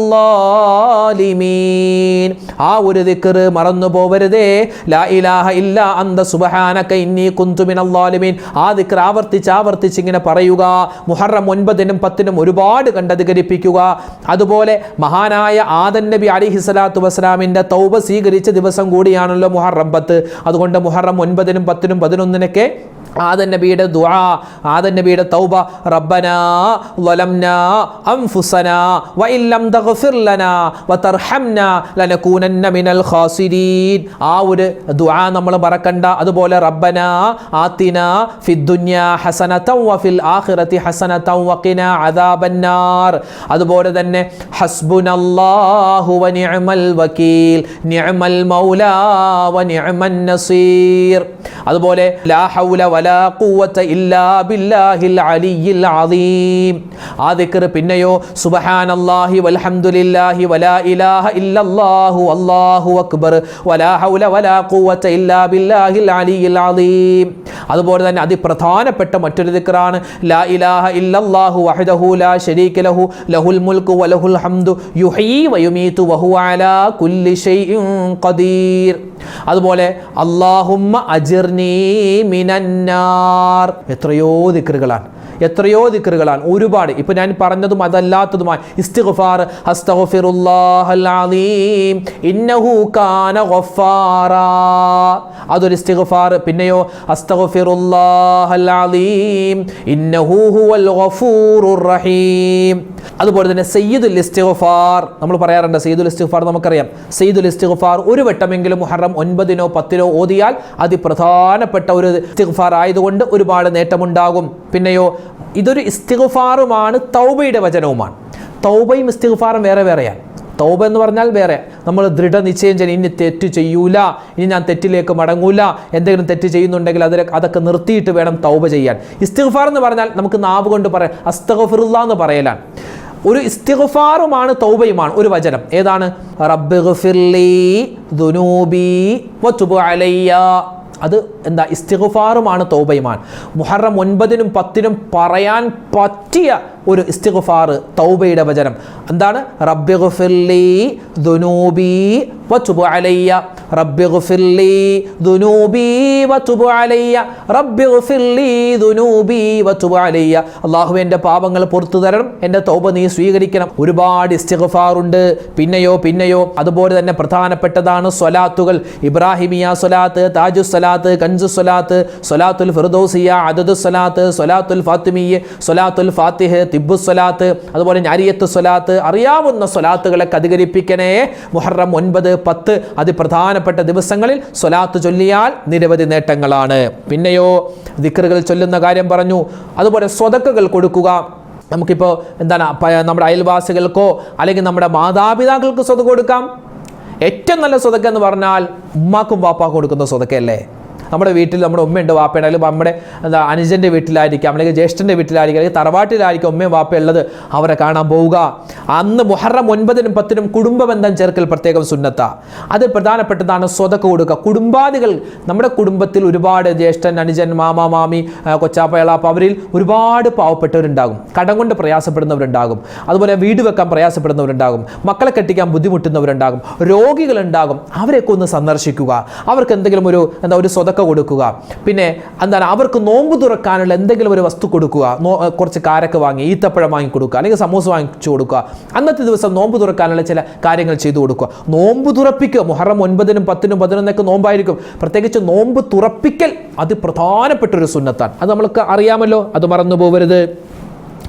A: ആ ഒരു ദിക്റ് മറന്നു പോവരുതേ. ലാ ഇലാഹ ഇല്ലാ അന്ത സുബ്ഹാനക ഇന്നി കുന്തു മിനല്ലാലിമീൻ. ആ ദിക്റ് ആവർത്തിച്ച് ഇങ്ങനെ പറയുക. മുഹറം 9, 10 ഒരുപാട് കണ്ടധികരിപ്പിക്കുക. അതുപോലെ മഹാനായ ആദം നബി അലൈഹിസ്സലാത്തു വസ്സലാമിന്റെ തൗബ സ്വീകരിച്ച ദിവസം കൂടിയാണല്ലോ മുഹറം 10. അതുകൊണ്ട് മുഹറം 9, 10, 11 ആദം നബിയുടെ ദുആ, ആദം നബിയുടെ തൗബ, റബ്ബനാ ളലംനാ അൻഫുസനാ വഇല്ലം തഗ്ഫിർ ലനാ വതർഹംനാ ലനകൂനന്ന മിനൽ ഖാസിരീൻ. ആ ഒരു ദുആ നമ്മൾ മറക്കണ്ട. അതുപോലെ റബ്ബനാ ആതിനാ ഫിദ്ദുനിയാ ഹസനതൻ വഫിൽ ആഖിറതി ഹസനതൻ വഖിനാ അദാബന്നാർ. അതുപോലെ തന്നെ ഹസ്ബുനല്ലാഹു വനിഅമൽ വകീൽ നിഅമൽ മൗലാ വനിഅമൻ നസീർ. അതുപോലെ ലാ ഹൗല വലാ ഖുവത ഇല്ലാ ബില്ലാഹിൽ അലിയിൽ അദീം. ആ ദിക്ർ പിന്നെയോ സുബ്ഹാനല്ലാഹി വൽഹംദുലില്ലാഹി വലാ ഇലാഹ ഇല്ലല്ലാഹു അല്ലാഹു അക്ബർ വലാ ഹൗല വലാ ഖുവത ഇല്ലാ ബില്ലാഹിൽ അലിയിൽ അദീം. അതുപോലെ തന്നെ അതിപ്രധാനപ്പെട്ട മറ്റൊരു ദിക്റാണ് ലാ ഇലാഹ ഇല്ലല്ലാഹു വഹ്ദഹു ലാ ശരീക ലഹു ലഹുൽ മുൽക്കു വലഹുൽ ഹംദു യുഹ്യീ വയുമീതു വഹുവ അലാ കുല്ലി ഷൈഇൻ ഖദീർ. അതുപോലെ അല്ലാഹുമ്മ അജിർനീ മിനന്നാർ. എത്രയോ ദിക്റുകളാണ് ഒരുപാട്. ഇപ്പൊ ഞാൻ പറഞ്ഞതും അതല്ലാത്തതുമായി ഇസ്തിഗ്ഫാർ, അസ്തഗ്ഫിറുല്ലാഹൽ അലീം ഇന്നഹു കാന ഗഫാറാ, അതൊരു ഇസ്തിഗ്ഫാർ. പിന്നെയോ അസ്തഗ്ഫിറുല്ലാഹൽ അലീം ഇന്നഹു ഹുവൽ ഗഫൂറുർ റഹീം. അതുപോലെ തന്നെ സയ്യിദുൽ ഇസ്തിഗ്ഫാർ നമ്മൾ പറയാറുണ്ട്. സയ്യിദുൽ ഇസ്തിഗ്ഫാർ നമുക്കറിയാം. സയ്യിദുൽ ഇസ്തിഗ്ഫാർ ഒരു വട്ടമെങ്കിലും മുഹറം 9, 10 ഓതിയാൽ അതിപ്രധാനപ്പെട്ട ഒരു ഇസ്തിഗ്ഫാർ ആയതുകൊണ്ട് ഒരുപാട് നേട്ടമുണ്ടാകും. പിന്നെയോ ഇതൊരു ഇസ്തിഗ്ഫാറുമാണ്, തൗബയുടെ വചനവുമാണ്. തൗബയും ഇസ്തിഗ്ഫാറും വേറെയാണ്. തൗബ എന്ന് പറഞ്ഞാൽ വേറെ, നമ്മൾ ദൃഢനിശ്ചയം ചെയ്യും, ഇനി തെറ്റ് ചെയ്യൂല, ഇനി ഞാൻ തെറ്റിലേക്ക് മടങ്ങൂല, എന്തെങ്കിലും തെറ്റ് ചെയ്യുന്നുണ്ടെങ്കിൽ അതൊക്കെ നിർത്തിയിട്ട് വേണം തൗബ ചെയ്യാൻ. ഇസ്തിഗ്ഫാർ എന്ന് പറഞ്ഞാൽ നമുക്ക് നാവ് കൊണ്ട് പറയാം, അസ്തഗ്ഫിറുല്ലാഹ് എന്ന് പറയലാണ്. ഒരു ഇസ്തിഗ്ഫാറുമാണ് തൗബയുമാണ് ഒരു വചനം. ഏതാണ്? റബ്ബിഗ്ഫിർലി ദുനൂബി വതുബ് അലയ്യ. അത് എന്താ? ഇസ്തിഗ്ഫാറുമാണ് തൗബയുമാണ്. മുഹറം 9, 10 പറയാൻ പറ്റിയ ഒരു ഇസ്തിഗ്ഫാർ തൗബയുടെ വചനം എന്താണ്? റബ്ബിഗ്ഫിർലി ദുനൂബി വതുബ് അലയ്യ, റബ്ബിഗ്ഫിർലി ദുനൂബി വതുബ് അലയ്യ, റബ്ബിഗ്ഫിർലി ദുനൂബി വതുബ് അലയ്യ. അല്ലാഹുവേ എൻ്റെ പാപങ്ങൾ പുറത്തു തരണം, എൻ്റെ തൗബ നീ സ്വീകരിക്കണം. ഒരുപാട് ഇസ്തിഗ്ഫാറുണ്ട്. പിന്നെയോ അതുപോലെ തന്നെ പ്രധാനപ്പെട്ടതാണ് സ്വലാത്തുകൾ. ഇബ്രാഹിമിയ സ്വലാത്ത്, താജു സ്വലാത്ത്, കൻസു സ്വലാത്ത്, സ്വലാത്തുൽ ഫിർദൗസിയ, അദദു സ്വലാത്ത്, സ്വലാത്തുൽ ഫാത്തിമിയ്യ, സ്വലാത്തുൽ ഫാത്തിഹ, തിബ്ബു സ്വലാത്ത്, അതുപോലെ നാരിയത്ത് സ്വലാത്ത്, അറിയാവുന്ന സ്വലാത്തുകളൊക്കെ അധികരിപ്പിക്കണേ. മുഹറം 9, 10 അതിപ്രധാനപ്പെട്ട ദിവസങ്ങളിൽ സ്വലാത്ത് ചൊല്ലിയാൽ നിരവധി നേട്ടങ്ങളാണ്. പിന്നെയോ ദിക്റുകൾ ചൊല്ലുന്ന കാര്യം പറഞ്ഞു. അതുപോലെ സ്വതക്കകൾ കൊടുക്കുക. നമുക്കിപ്പോൾ എന്താണ്, നമ്മുടെ അയൽവാസികൾക്കോ അല്ലെങ്കിൽ നമ്മുടെ മാതാപിതാക്കൾക്ക് സ്വതക്ക കൊടുക്കാം. ഏറ്റവും നല്ല സ്വതക്ക എന്ന് പറഞ്ഞാൽ ഉമ്മാക്കും വാപ്പാക്കും കൊടുക്കുന്ന സ്വതക്കയല്ലേ. നമ്മുടെ വീട്ടിൽ നമ്മുടെ ഉമ്മയുണ്ട്, വാപ്പയുണ്ട്, അല്ലെങ്കിൽ നമ്മുടെ അനുജൻ്റെ വീട്ടിലായിരിക്കാം, അല്ലെങ്കിൽ ജ്യേഷ്ഠൻ്റെ വീട്ടിലായിരിക്കും, അല്ലെങ്കിൽ തറവാട്ടിലായിരിക്കും ഉമ്മയും വാപ്പയുള്ളത്. അവരെ കാണാൻ പോവുക. അന്ന് മുഹറം 9, 10 കുടുംബ ബന്ധം ചേർക്കൽ പ്രത്യേകം സുന്നത്ത. അതിൽ പ്രധാനപ്പെട്ടതാണ് സ്വതക്ക കൊടുക്കുക. കുടുംബാദികൾ, നമ്മുടെ കുടുംബത്തിൽ ഒരുപാട് ജ്യേഷ്ഠൻ, അനുജൻ, മാമ, മാമി, കൊച്ചാപ്പ, എളാപ്പ, അവരിൽ ഒരുപാട് പാവപ്പെട്ടവരുണ്ടാകും, കടം കൊണ്ട് പ്രയാസപ്പെടുന്നവരുണ്ടാകും, അതുപോലെ വീട് വെക്കാൻ പ്രയാസപ്പെടുന്നവരുണ്ടാകും, മക്കളെ കെട്ടിക്കാൻ ബുദ്ധിമുട്ടുന്നവരുണ്ടാകും, രോഗികളുണ്ടാകും. അവരെയൊക്കെ ഒന്ന് സന്ദർശിക്കുക. അവർക്ക് എന്തെങ്കിലും ഒരു സ്വതക്ക കൊടുക്കുക. പിന്നെ എന്താണ്, അവർക്ക് നോമ്പ് തുറക്കാനുള്ള എന്തെങ്കിലും ഒരു വസ്തു കൊടുക്കുക. കുറച്ച് കാരക്ക് വാങ്ങി, ഈത്തപ്പഴം വാങ്ങി കൊടുക്കുക, അല്ലെങ്കിൽ സമൂസ വാങ്ങിച്ചു കൊടുക്കുക. അന്നത്തെ ദിവസം നോമ്പ് തുറക്കാനുള്ള ചില കാര്യങ്ങൾ ചെയ്തു കൊടുക്കുക. നോമ്പ് തുറപ്പിക്കുക. മുഹറം 9, 10, 11 നോമ്പായിരിക്കും. പ്രത്യേകിച്ച് നോമ്പ് തുറപ്പിക്കൽ അത് പ്രധാനപ്പെട്ട ഒരു സുന്നത്താണ്. അത് നമ്മൾക്ക് അറിയാമല്ലോ, അത് മറന്നു പോകരുത്.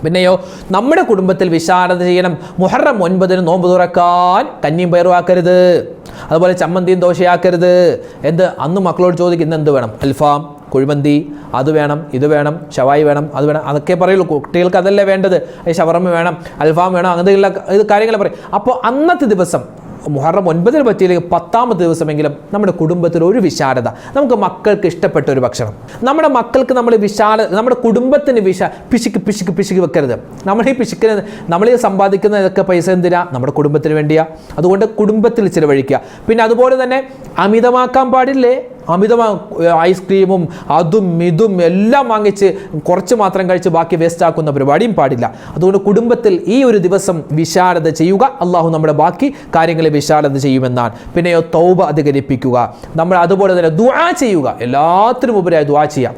A: പിന്നെയോ നമ്മുടെ കുടുംബത്തിൽ വിശാലത ചെയ്യണം. മുഹറം 9 നോമ്പ് തുറക്കാൻ കഞ്ഞിയും പയറും ആക്കരുത്, അതുപോലെ ചമ്മന്തിയും ദോശയാക്കരുത്. അന്ന് മക്കളോട് ചോദിക്കും ഇന്ന് എന്ത് വേണം, അൽഫാം, കുഴിമന്തി, അത് വേണം, ഇത് വേണം, ഷവായി വേണം, അത് വേണം, അതൊക്കെ പറയുള്ളൂ. കുട്ടികൾക്ക് അതല്ലേ വേണ്ടത്. ഷവർമ്മ വേണം, അൽഫാം വേണം, അങ്ങനെയുള്ള കാര്യങ്ങൾ പറയും. അപ്പോൾ അന്നത്തെ ദിവസം മുഹറം 9 പറ്റിയില്ലെങ്കിൽ 10ാമത്തെ ദിവസമെങ്കിലും നമ്മുടെ കുടുംബത്തിൽ ഒരു വിശാലത, നമുക്ക് മക്കൾക്ക് ഇഷ്ടപ്പെട്ട ഒരു ഭക്ഷണം, നമ്മുടെ മക്കൾക്ക് നമ്മൾ നമ്മുടെ കുടുംബത്തിന് പിശുക്ക് വെക്കരുത്. നമ്മൾ ഈ സമ്പാദിക്കുന്ന ഇതൊക്കെ പൈസ എന്തിനാ, നമ്മുടെ കുടുംബത്തിന് വേണ്ടിയാ. അതുകൊണ്ട് കുടുംബത്തിൽ ചിലവഴിക്കുക. പിന്നെ അതുപോലെ തന്നെ അമിതമാക്കാൻ പാടില്ലേ. ഐസ്ക്രീമും അതും ഇതും എല്ലാം വാങ്ങിച്ച് കുറച്ച് മാത്രം കഴിച്ച് ബാക്കി വേസ്റ്റ് ആക്കുന്ന പരിപാടിയും പാടില്ല. അതുകൊണ്ട് കുടുംബത്തിൽ ഈ ഒരു ദിവസം വിശാലത ചെയ്യുക. അള്ളാഹു നമ്മുടെ ബാക്കി കാര്യങ്ങളെ വിശാലത ചെയ്യുമെന്നാണ്. പിന്നെയോ തൗബ അധികരിപ്പിക്കുക. നമ്മൾ അതുപോലെ തന്നെ ദുആ ചെയ്യുക. എല്ലാത്തിനും ഉപരിയായി ദുആ ചെയ്യാം.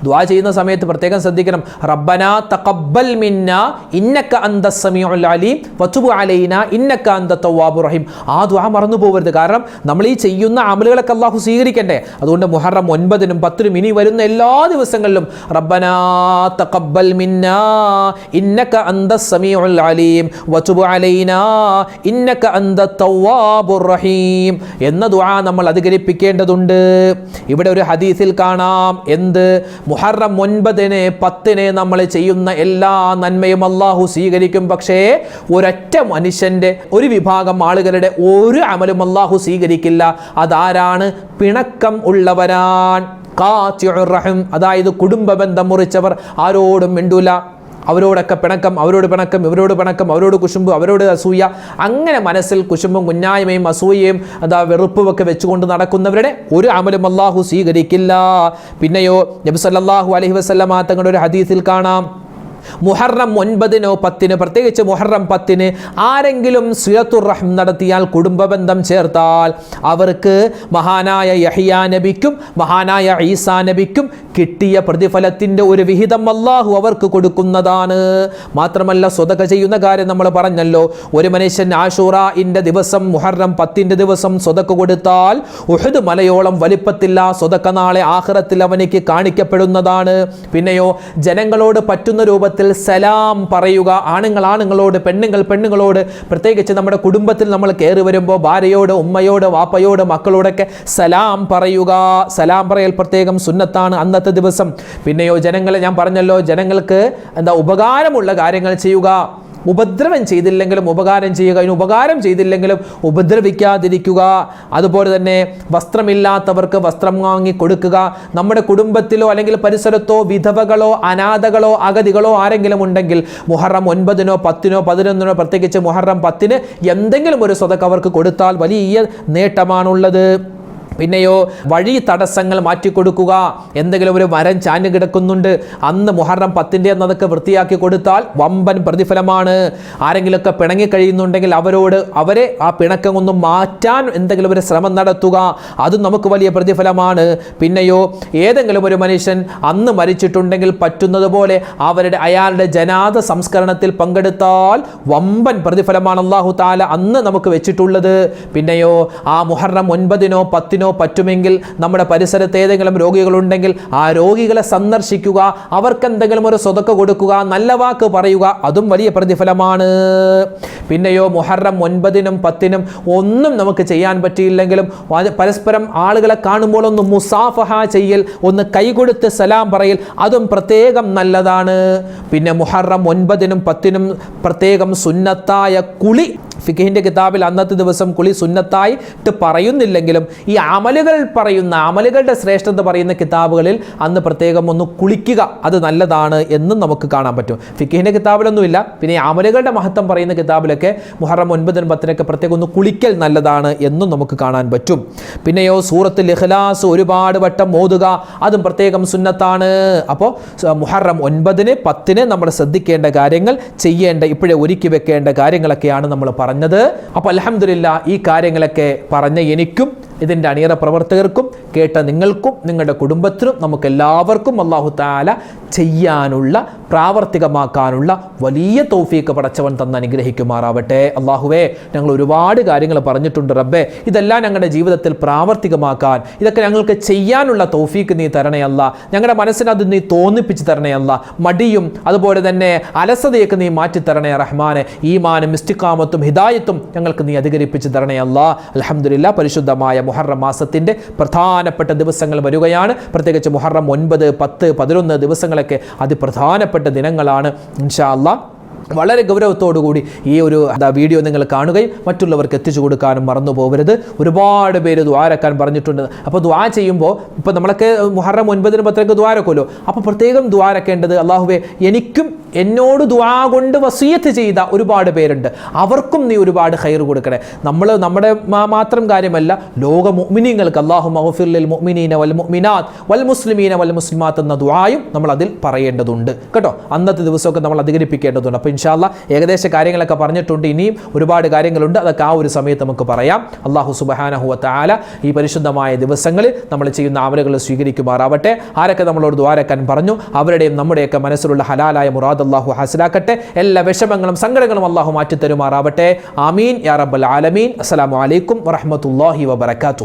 A: ദുആ ചെയ്യുന്ന സമയത്ത് പ്രത്യേകം ശ്രദ്ധിക്കണം. റബ്ബനാ തഖബ്ബൽ മിന്നാ ഇന്നക അന്തസ് സമീഉൽ അലീം വതുബ് അലൈനാ ഇന്നക അന്തത് തവ്വാബുർ റഹീം. ആ ദുആ മറന്നു പോകരുത്. കാരണം നമ്മൾ ഈ ചെയ്യുന്ന അമലുകളൊക്കെ അല്ലാഹു സ്വീകരിക്കണ്ടേ. അതുകൊണ്ട് മുഹറം 9 10 ഇനി വരുന്ന എല്ലാ ദിവസങ്ങളിലും റബ്ബനാ തഖബ്ബൽ മിന്നാ ഇന്നക അന്തസ് സമീഉൽ അലീം വതുബ് അലൈനാ ഇന്നക അന്തത് തവ്വാബുർ റഹീം എന്ന ദുആ നമ്മൾ അധികരിപ്പിക്കേണ്ടതുണ്ട്. ഇവിടെ ഒരു ഹദീസിൽ കാണാം മുഹറം 9 10 നമ്മൾ ചെയ്യുന്ന എല്ലാ നന്മയും അല്ലാഹു സ്വീകരിക്കും. പക്ഷേ ഒരൊറ്റ മനുഷ്യന്റെ, ഒരു വിഭാഗം ആളുകളുടെ ഒരു അമലും അല്ലാഹു സ്വീകരിക്കില്ല. അതാരാണ്? പിണക്കം ഉള്ളവരാണ്. ഖാതിഉർ റഹം, അതായത് കുടുംബ ബന്ധം മുറിച്ചവർ, ആരോടും മിണ്ടൂല, അവരോടൊക്കെ പിണക്കം, അവരോട് പിണക്കം, ഇവരോട് പിണക്കം, അവരോട് കുശുമ്പ്, അവരോട് അസൂയ, അങ്ങനെ മനസ്സിൽ കുശുമ്പും കുഞ്ഞായ്മയും അസൂയയും വെറുപ്പുമൊക്കെ വെച്ചുകൊണ്ട് നടക്കുന്നവരുടെ ഒരു അമലും അല്ലാഹു സ്വീകരിക്കില്ല. പിന്നെയോ നബി സല്ലല്ലാഹു അലൈഹി വസല്ലമ തങ്ങളുടെ ഒരു ഹദീസിൽ കാണാം, മുഹറം 9 10 പ്രത്യേകിച്ച് മുഹറം 10 ആരെങ്കിലും സിലത്തുർ റഹ്ം നടത്തിയാൽ, കുടുംബ ബന്ധം ചേർത്താൽ, അവർക്ക് മഹാനായ യഹ്യാ നബിക്കും മഹാനായ ഈസാ നബിക്കും കിട്ടിയ പ്രതിഫലത്തിന്റെ ഒരു വിഹിതം അല്ലാഹു അവർക്ക് കൊടുക്കുന്നതാണ്. മാത്രമല്ല സ്വതക ചെയ്യുന്ന കാര്യം നമ്മൾ പറഞ്ഞല്ലോ. ഒരു മനുഷ്യൻ ആശൂറാഇന്റെ ദിവസം മുഹറം 10 ദിവസം സ്വതക കൊടുത്താൽ ഉഹദ് മലയോളം വലിപ്പത്തില്ല സ്വതക നാളെ ആഖിറത്തിൽ അവനിക്ക് കാണിക്കപ്പെടുന്നതാണ്. പിന്നെയോ ജനങ്ങളോട് പറ്റുന്ന രൂപത്തിൽ സലാം പറയുക. ആണുങ്ങളോട്, പെണ്ണുങ്ങളോട്, പ്രത്യേകിച്ച് നമ്മുടെ കുടുംബത്തിൽ നമ്മൾ കയറി വരുമ്പോൾ ഭാര്യയോട്, ഉമ്മയോട്, വാപ്പയോട്, മക്കളോടൊക്കെ സലാം പറയുക. സലാം പറയൽ പ്രത്യേകം സുന്നത്താണ് അന്നത്തെ ദിവസം. പിന്നെയോ ജനങ്ങളെ, ഞാൻ പറഞ്ഞല്ലോ, ജനങ്ങൾക്ക് ഉപകാരമുള്ള കാര്യങ്ങൾ ചെയ്യുക. ഉപദ്രവം ചെയ്തില്ലെങ്കിലും ഉപകാരം ചെയ്യുക. ഇനി ഉപകാരം ചെയ്തില്ലെങ്കിലും ഉപദ്രവിക്കാതിരിക്കുക. അതുപോലെ തന്നെ വസ്ത്രമില്ലാത്തവർക്ക് വസ്ത്രം വാങ്ങി കൊടുക്കുക. നമ്മുടെ കുടുംബത്തിലോ അല്ലെങ്കിൽ പരിസരത്തോ വിധവകളോ അനാഥകളോ അഗതികളോ ആരെങ്കിലും ഉണ്ടെങ്കിൽ മുഹറം 9 10 11 പ്രത്യേകിച്ച് മുഹറം 10 എന്തെങ്കിലും ഒരു സ്വതക്ക അവർക്ക് കൊടുത്താൽ വലിയ നേട്ടമാണുള്ളത്. പിന്നെയോ വഴി തടസ്സങ്ങൾ മാറ്റിക്കൊടുക്കുക. എന്തെങ്കിലും ഒരു മരം ചാഞ്ഞു കിടക്കുന്നുണ്ട്, അന്ന് മുഹറം 10 അതൊക്കെ വൃത്തിയാക്കി കൊടുത്താൽ വമ്പൻ പ്രതിഫലമാണ്. ആരെങ്കിലുമൊക്കെ പിണങ്ങി കഴിയുന്നുണ്ടെങ്കിൽ അവരെ ആ പിണക്കം ഒന്ന് മാറ്റാൻ എന്തെങ്കിലും ഒരു ശ്രമം നടത്തുക. അതും നമുക്ക് വലിയ പ്രതിഫലമാണ്. പിന്നെയോ ഏതെങ്കിലും ഒരു മനുഷ്യൻ അന്ന് മരിച്ചിട്ടുണ്ടെങ്കിൽ പറ്റുന്നത് പോലെ അയാളുടെ ജനാദ സംസ്കരണത്തിൽ പങ്കെടുത്താൽ വമ്പൻ പ്രതിഫലമാണ് അല്ലാഹു തആല അന്ന് നമുക്ക് വെച്ചിട്ടുള്ളത്. പിന്നെയോ ആ മുഹറം 9 10 പറ്റുമെങ്കിൽ നമ്മുടെ പരിസരത്ത് ഏതെങ്കിലും രോഗികളുണ്ടെങ്കിൽ ആ രോഗികളെ സന്ദർശിക്കുക, അവർക്ക് എന്തെങ്കിലും ഒരു സ്വതക്ക കൊടുക്കുക, നല്ല വാക്ക് പറയുക, അതും വലിയ പ്രതിഫലമാണ്. പിന്നെയോ മുഹറം 9 10 ഒന്നും നമുക്ക് ചെയ്യാൻ പറ്റിയില്ലെങ്കിലും പരസ്പരം ആളുകളെ കാണുമ്പോൾ ഒന്ന് മുസാഫഹ ചെയ്യൽ, ഒന്ന് കൈകൊടുത്ത് സലാം പറയൽ, അതും പ്രത്യേകം നല്ലതാണ്. പിന്നെ മുഹറം 9 10 പ്രത്യേകം സുന്നത്തായ കുളി, ഫിഖിന്റെ കിതാബിൽ അന്നത്തെ ദിവസം കുളി സുന്നത്തായിട്ട് പറയുന്നില്ലെങ്കിലും ഈ അമലുകളുടെ ശ്രേഷ്ഠത പറയുന്ന കിതാബുകളിൽ അന്ന് പ്രത്യേകം ഒന്ന് കുളിക്കുക, അത് നല്ലതാണ് എന്നും നമുക്ക് കാണാൻ പറ്റും. ഫിഖിന്റെ കിതാബിലൊന്നുമില്ല. പിന്നെ അമലുകളുടെ മഹത്വം പറയുന്ന കിതാബിലൊക്കെ മുഹറം 9 10 പ്രത്യേകം ഒന്ന് കുളിക്കൽ നല്ലതാണ് എന്നും നമുക്ക് കാണാൻ പറ്റും. പിന്നെയോ സൂറത്തുൽ ഇഖ്ലാസ് ഒരുപാട് വട്ടം ഓതുക, അതും പ്രത്യേകം സുന്നത്താണ്. അപ്പോൾ മുഹറം 9 10 നമ്മൾ ശ്രദ്ധിക്കേണ്ട കാര്യങ്ങൾ, ഇപ്പോഴേ ഒരുക്കി വെക്കേണ്ട കാര്യങ്ങളൊക്കെയാണ് നമ്മൾ പറഞ്ഞത്. അപ്പോൾ അൽഹംദുലില്ലാ ഈ കാര്യങ്ങളൊക്കെ പറഞ്ഞ എനിക്കും ഇതിൻ്റെ അണിയറ പ്രവർത്തകർക്കും കേട്ട നിങ്ങൾക്കും നിങ്ങളുടെ കുടുംബത്തിനും നമുക്കെല്ലാവർക്കും അല്ലാഹു തആല ചെയ്യാനുള്ള പ്രാവർത്തികമാക്കാനുള്ള വലിയ തൗഫീക്ക് പടച്ചവൻ തന്ന് അനുഗ്രഹിക്കുമാറാവട്ടെ. അല്ലാഹുവേ, ഞങ്ങൾ ഒരുപാട് കാര്യങ്ങൾ പറഞ്ഞിട്ടുണ്ട് റബ്ബേ, ഇതെല്ലാം ഞങ്ങളുടെ ജീവിതത്തിൽ പ്രാവർത്തികമാക്കാൻ, ഇതൊക്കെ ഞങ്ങൾക്ക് ചെയ്യാനുള്ള തൗഫീക്ക് നീ തരണേ അല്ല. ഞങ്ങളുടെ മനസ്സിനത് നീ തോന്നിപ്പിച്ച് തരണേ അല്ല. മടിയും അതുപോലെ തന്നെ അലസതയൊക്കെ നീ മാറ്റിത്തരണേ റഹ്മാനെ. ഈമാനും ഇസ്തിഖാമത്തും ഹിദായത്തും ഞങ്ങൾക്ക് നീ അധികരിപ്പിച്ച് തരണേ അല്ല. അൽഹംദുലില്ലാഹ്, പരിശുദ്ധമായ മുഹറം മാസത്തിൻ്റെ പ്രധാനപ്പെട്ട ദിവസങ്ങൾ വരികയാണ്. പ്രത്യേകിച്ച് മുഹറം 9, 10, 11 ദിവസങ്ങളൊക്കെ അതിപ്രധാനപ്പെട്ട ദിനങ്ങളാണ്. ഇൻഷാ അല്ലാഹ് വളരെ ഗൗരവത്തോടുകൂടി ഈ ഒരു വീഡിയോ നിങ്ങൾ കാണുകയും മറ്റുള്ളവർക്ക് എത്തിച്ചു കൊടുക്കാനും മറന്നു പോകരുത്. ഒരുപാട് പേര് ദ്വാരക്കാൻ പറഞ്ഞിട്ടുണ്ട്. അപ്പോൾ ദ്വാ ചെയ്യുമ്പോൾ ഇപ്പോൾ നമ്മളൊക്കെ മുഹറം 9, 10 ദ്വാരക്കുമല്ലോ. അപ്പോൾ പ്രത്യേകം ദ്വാരക്കേണ്ടത്, അല്ലാഹുവേ, എനിക്കും എന്നോട് ദുആ കൊണ്ട് വസിയത്ത് ചെയ്ത ഒരുപാട് പേരുണ്ട്, അവർക്കും നീ ഒരുപാട് ഖൈർ കൊടുക്കണേ. നമ്മുടെ മാത്രം കാര്യമല്ല, ലോക മുഅ്മിനീങ്ങൾക്ക് അല്ലാഹുമ്മ ഗഫിർ ലിൽ മുഅ്മിനീന വൽ മുഅ്മിനാത്ത് വൽ മുസ്ലിമീന വൽ മുസ്ലിമാത്ത് എന്ന ദുആയും നമ്മൾ അതിൽ പറയേണ്ടതുണ്ട് കേട്ടോ. അന്നത്തെ ദിവസമൊക്കെ നമ്മൾ അധികരിപ്പിക്കേണ്ടതുണ്ട്. അപ്പോൾ ഇൻഷാ അല്ലാഹ് ഏകദേശ കാര്യങ്ങളൊക്കെ പറഞ്ഞിട്ടുണ്ട്. ഇനിയും ഒരുപാട് കാര്യങ്ങളുണ്ട്, അതൊക്കെ ആ ഒരു സമയത്ത് നമുക്ക് പറയാം. അല്ലാഹു സുബ്ഹാനഹു വ തആല ഈ പരിശുദ്ധമായ ദിവസങ്ങളിൽ നമ്മൾ ചെയ്യുന്ന അമലുകൾ സ്വീകരിക്കുമാറാവട്ടെ. ആരൊക്കെ നമ്മളോട് ദ്വാരക്കാൻ പറഞ്ഞു അവരുടെയും നമ്മുടെയൊക്കെ മനസ്സിലുള്ള ഹലാലായ മുറാദ് അല്ലാഹു ഹാസിലാക്കട്ടെ. എല്ലാ വിഷമങ്ങളും സങ്കടങ്ങളും അല്ലാഹു മാറ്റി തരുമാറാവട്ടെ. ആമീൻ യാ റബ്ബൽ ആലമീൻ. അസ്സലാമു അലൈക്കും വറഹ്മത്തുള്ളാഹി വബറകാതുഹു.